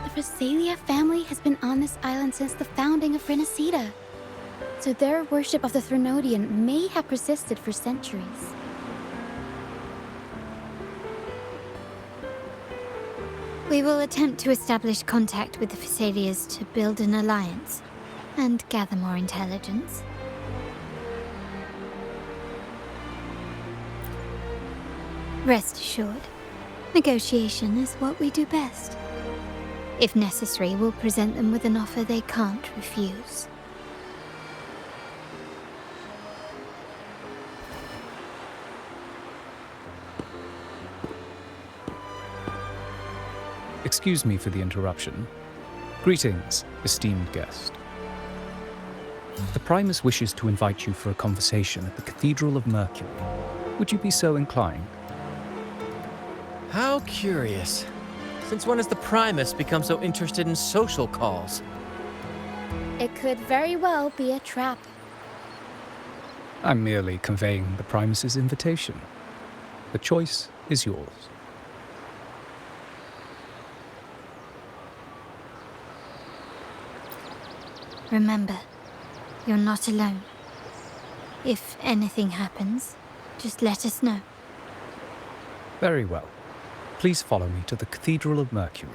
The Physalia family has been on this island since the founding of Renacita. So their worship of the Threnodian may have persisted for centuries. We will attempt to establish contact with the Physalias to build an alliance and gather more intelligence. Rest assured, negotiation is what we do best. If necessary, we'll present them with an offer they can't refuse. Excuse me for the interruption. Greetings, esteemed guest. The Primus wishes to invite you for a conversation at the Cathedral of Mercury. Would you be so inclined? How curious. Since when has the Primus become so interested in social calls? It could very well be a trap. I'm merely conveying the Primus's invitation. The choice is yours. Remember, you're not alone. If anything happens, just let us know. Very well. Please follow me to the Cathedral of Mercury.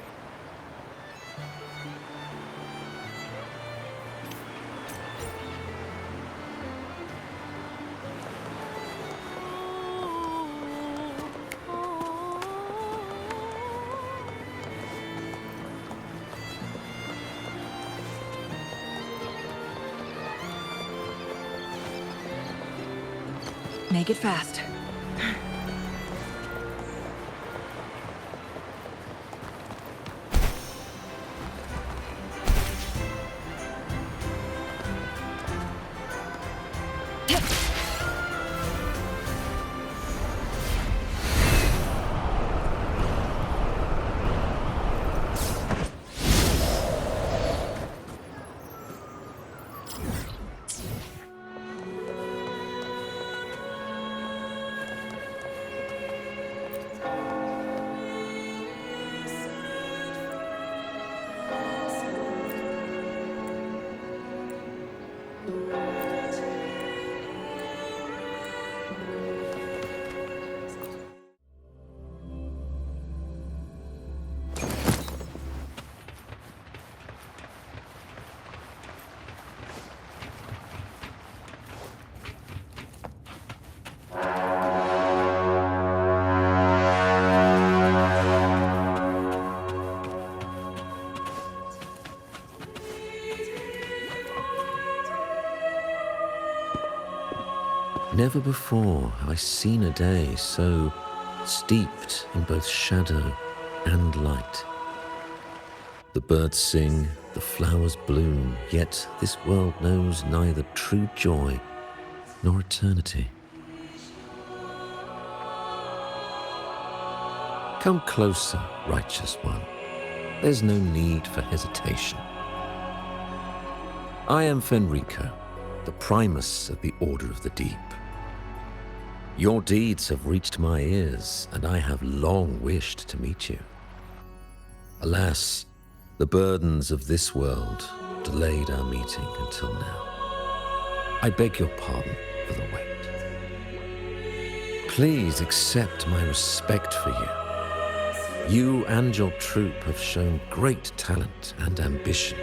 Make it fast. Never before have I seen a day so steeped in both shadow and light. The birds sing, the flowers bloom, yet this world knows neither true joy nor eternity. Come closer, righteous one. There's no need for hesitation. I am Fenrico, the Primus of the Order of the Deep. Your deeds have reached my ears, and I have long wished to meet you. Alas, the burdens of this world delayed our meeting until now. I beg your pardon for the wait. Please accept my respect for you. You and your troop have shown great talent and ambition,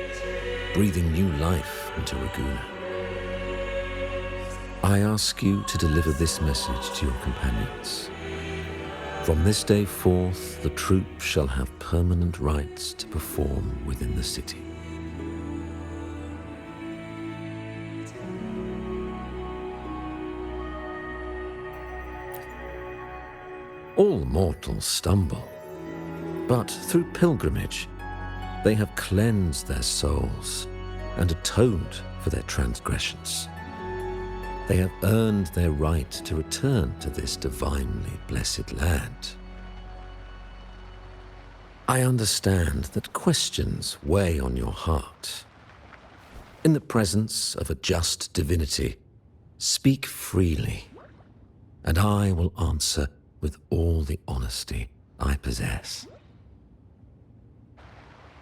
breathing new life into Ragusa. I ask you to deliver this message to your companions. From this day forth, the troop shall have permanent rights to perform within the city. All mortals stumble, but through pilgrimage, they have cleansed their souls and atoned for their transgressions. They have earned their right to return to this divinely blessed land. I understand that questions weigh on your heart. In the presence of a just divinity, speak freely, and I will answer with all the honesty I possess.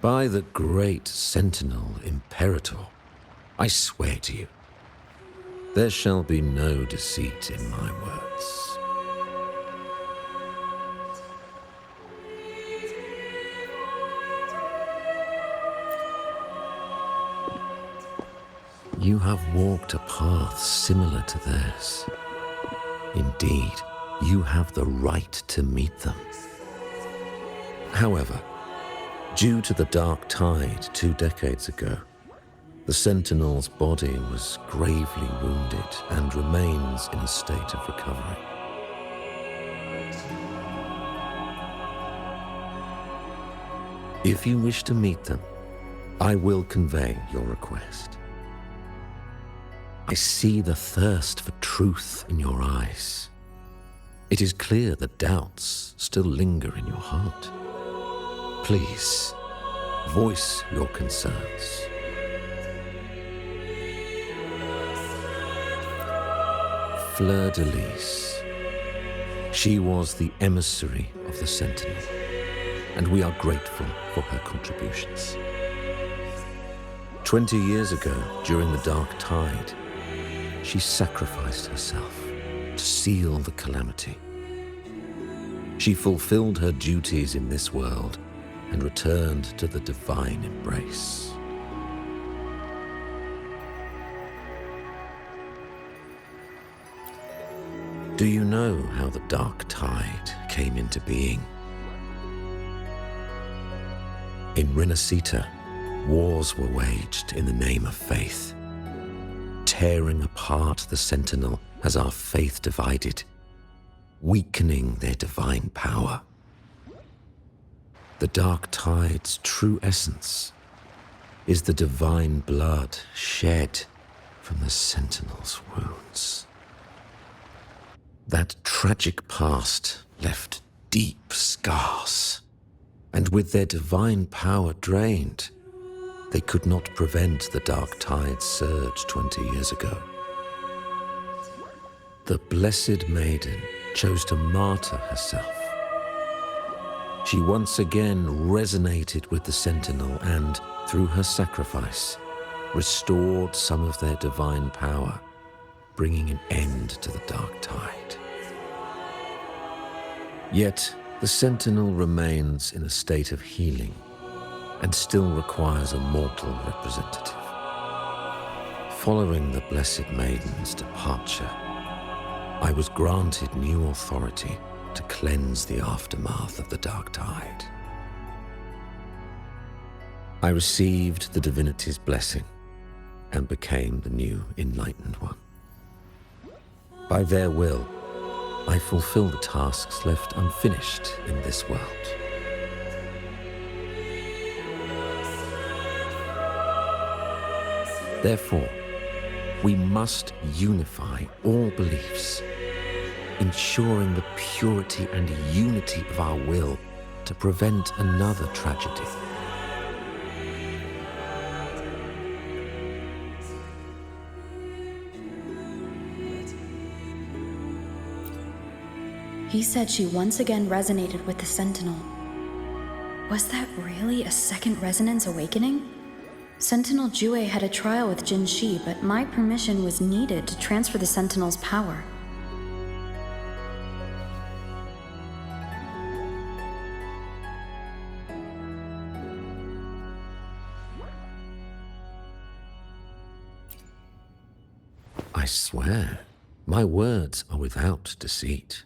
By the great Sentinel Imperator, I swear to you, there shall be no deceit in my words. You have walked a path similar to theirs. Indeed, you have the right to meet them. However, due to the dark tide 2 decades ago, the Sentinel's body was gravely wounded and remains in a state of recovery. If you wish to meet them, I will convey your request. I see the thirst for truth in your eyes. It is clear that doubts still linger in your heart. Please, voice your concerns. Fleur-de-Lis. She was the emissary of the Sentinel, and we are grateful for her contributions. 20 years ago, during the Dark Tide, she sacrificed herself to seal the calamity. She fulfilled her duties in this world and returned to the divine embrace. Do you know how the Dark Tide came into being? In Renacita, wars were waged in the name of faith, tearing apart the Sentinel as our faith divided, weakening their divine power. The Dark Tide's true essence is the divine blood shed from the Sentinel's wounds. That tragic past left deep scars, and with their divine power drained, they could not prevent the Dark Tide's surge 20 years ago. The Blessed Maiden chose to martyr herself. She once again resonated with the Sentinel and, through her sacrifice, restored some of their divine power, bringing an end to the Dark Tide. Yet, the Sentinel remains in a state of healing and still requires a mortal representative. Following the Blessed Maiden's departure, I was granted new authority to cleanse the aftermath of the Dark Tide. I received the divinity's blessing and became the new Enlightened One. By their will, I fulfill the tasks left unfinished in this world. Therefore, we must unify all beliefs, ensuring the purity and unity of our will to prevent another tragedy. He said she once again resonated with the Sentinel. Was that really a second resonance awakening? Sentinel Jue had a trial with Jin Shi, but my permission was needed to transfer the Sentinel's power. I swear, my words are without deceit.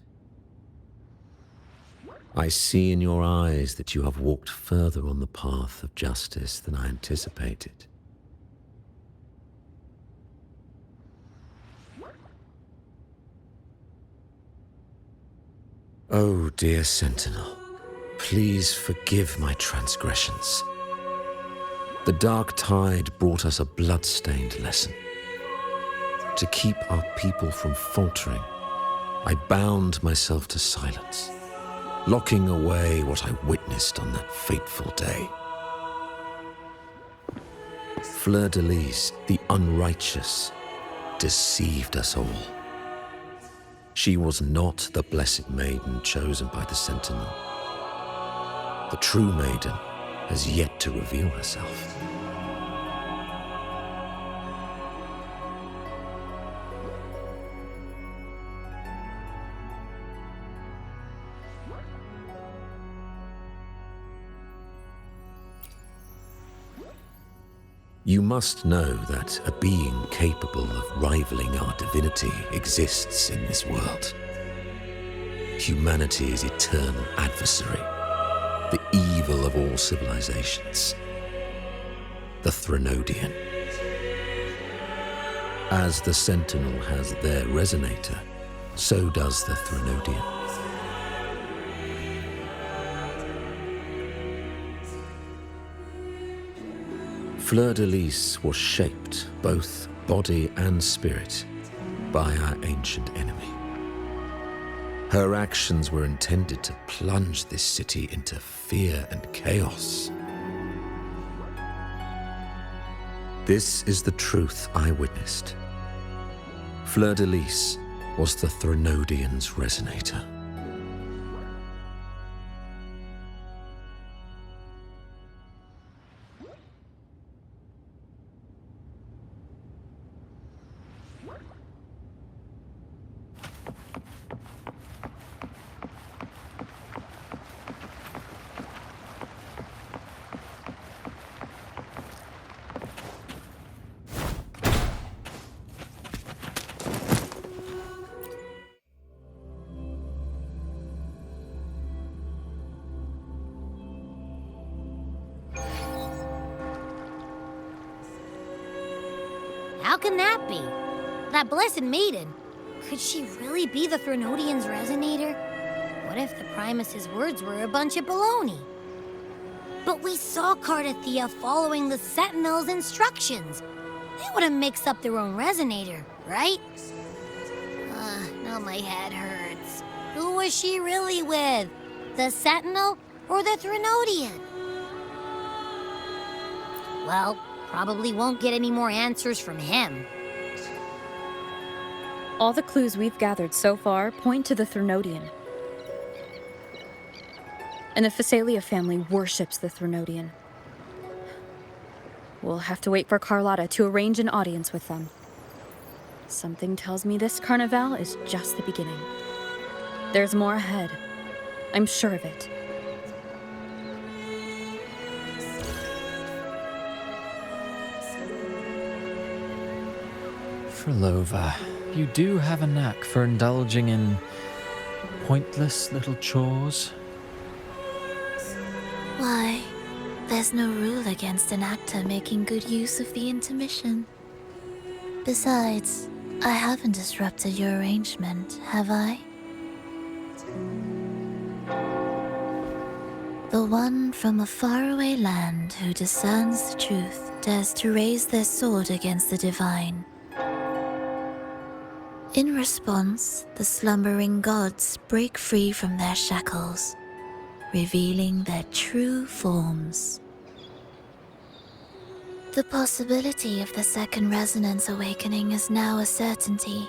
I see in your eyes that you have walked further on the path of justice than I anticipated. Oh, dear Sentinel, please forgive my transgressions. The Dark Tide brought us a blood-stained lesson. To keep our people from faltering, I bound myself to silence, locking away what I witnessed on that fateful day. Fleur-de-Lis, the unrighteous, deceived us all. She was not the Blessed Maiden chosen by the Sentinel. The true maiden has yet to reveal herself. You must know that a being capable of rivaling our divinity exists in this world. humanity's eternal adversary, the evil of all civilizations, the Threnodian. As the Sentinel has their resonator, so does the Threnodian. Fleur-de-Lis was shaped, both body and spirit, by our ancient enemy. Her actions were intended to plunge this city into fear and chaos. This is the truth I witnessed. Fleur-de-Lis was the Threnodian's resonator. How can that be? That blessed maiden. Could she really be the Threnodian's resonator? What if the Primus's words were a bunch of baloney? But we saw Cardathea following the Sentinel's instructions. They wouldn't mix up their own resonator, right? Now my head hurts. Who was she really with? The Sentinel or the Threnodian? Well, probably won't get any more answers from him. All the clues we've gathered so far point to the Threnodian. And the Phasalia family worships the Threnodian. We'll have to wait for Carlotta to arrange an audience with them. Something tells me this carnival is just the beginning. There's more ahead. I'm sure of it. Frolova, you do have a knack for indulging in pointless little chores. Why, there's no rule against an actor making good use of the intermission. Besides, I haven't disrupted your arrangement, have I? The one from a faraway land who discerns the truth dares to raise their sword against the divine. In response, the slumbering gods break free from their shackles, revealing their true forms. The possibility of the second resonance awakening is now a certainty,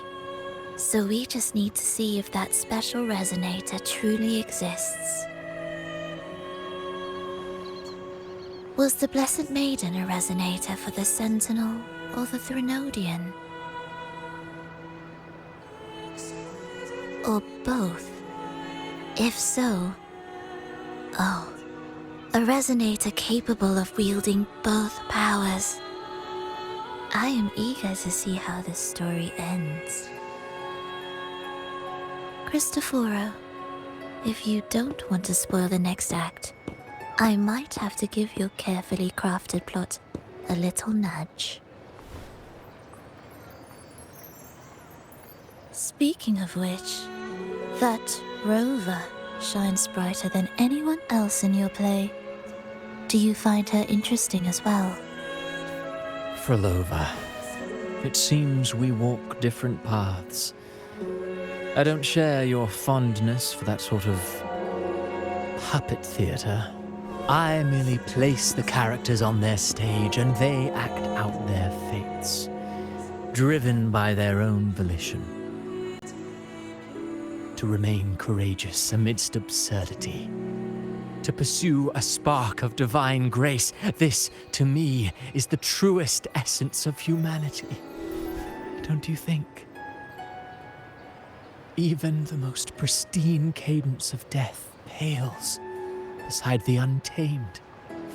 so we just need to see if that special resonator truly exists. Was the Blessed Maiden a resonator for the Sentinel or the Threnodian? Or both? If so, oh, a resonator capable of wielding both powers. I am eager to see how this story ends. Cristoforo, if you don't want to spoil the next act, I might have to give your carefully crafted plot a little nudge. Speaking of which, that rover shines brighter than anyone else in your play. Do you find her interesting as well? Frolova, it seems we walk different paths. I don't share your fondness for that sort of puppet theater. I merely place the characters on their stage and they act out their fates, driven by their own volition. To remain courageous amidst absurdity. To pursue a spark of divine grace. This, to me, is the truest essence of humanity. Don't you think? Even the most pristine cadence of death pales beside the untamed,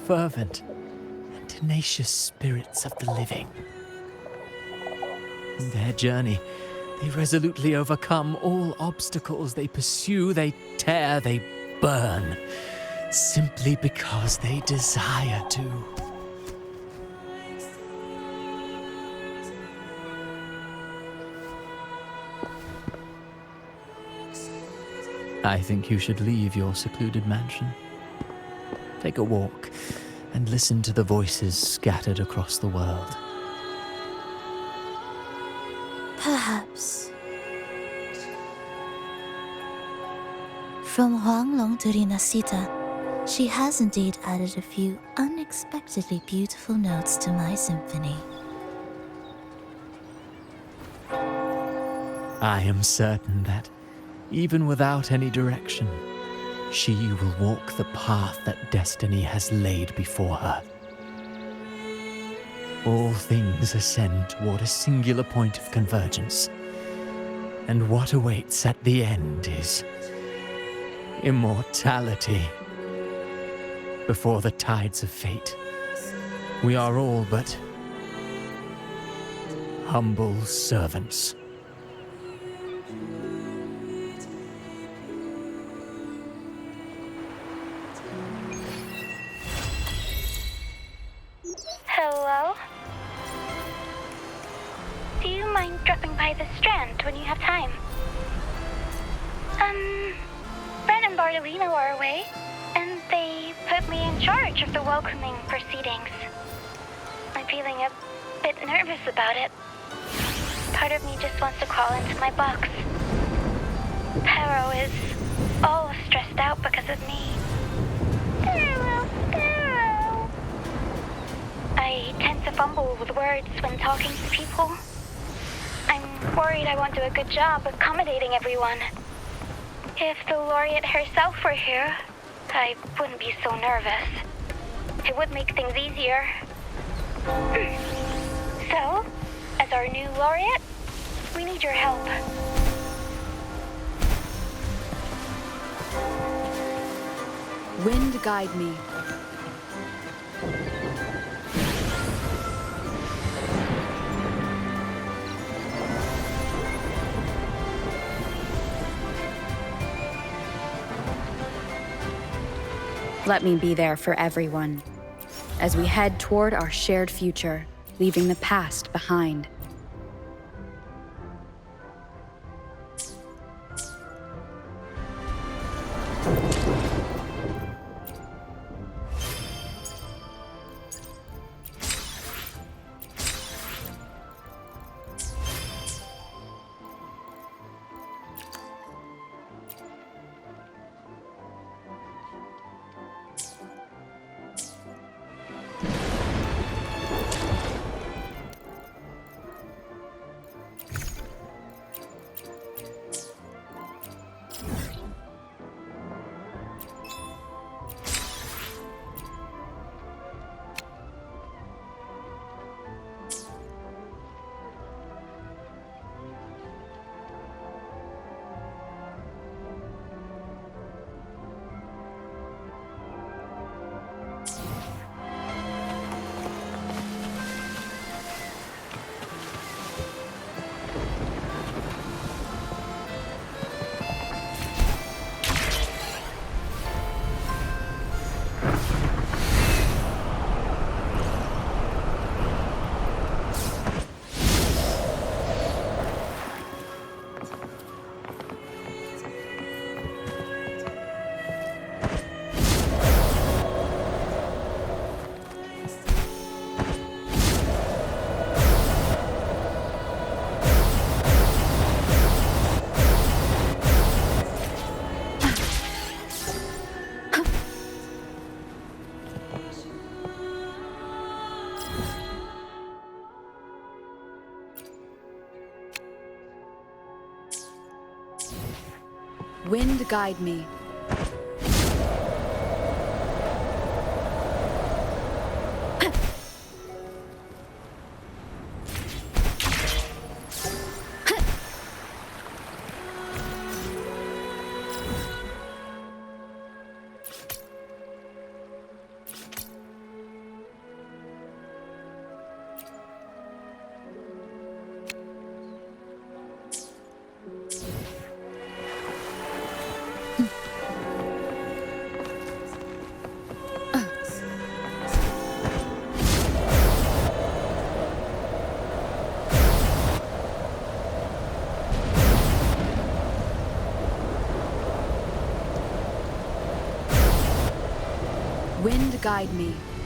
fervent, and tenacious spirits of the living. In their journey They resolutely overcome all obstacles. They pursue, they tear, they burn, simply because they desire to. I think you should leave your secluded mansion. Take a walk and listen to the voices scattered across the world. Perhaps. From Huanglong to Rinasita, she has indeed added a few unexpectedly beautiful notes to my symphony. I am certain that, even without any direction, she will walk the path that destiny has laid before her. All things ascend toward a singular point of convergence, and what awaits at the end is immortality. Before the tides of fate, we are all but humble servants. Hello? Do you mind dropping by the Strand when you have time? Brett and Bartolino are away, and they put me in charge of the welcoming proceedings. I'm feeling a bit nervous about it. Part of me just wants to crawl into my box. Pero is all stressed out because of me. Pero. I tend to fumble with words when talking to people. I'm worried I won't do a good job accommodating everyone. If the laureate herself were here, I wouldn't be so nervous. It would make things easier. So, as our new laureate, we need your help. Wind guide me. Let me be there for everyone, as we head toward our shared future, leaving the past behind. Wind guide me. Wind guide me.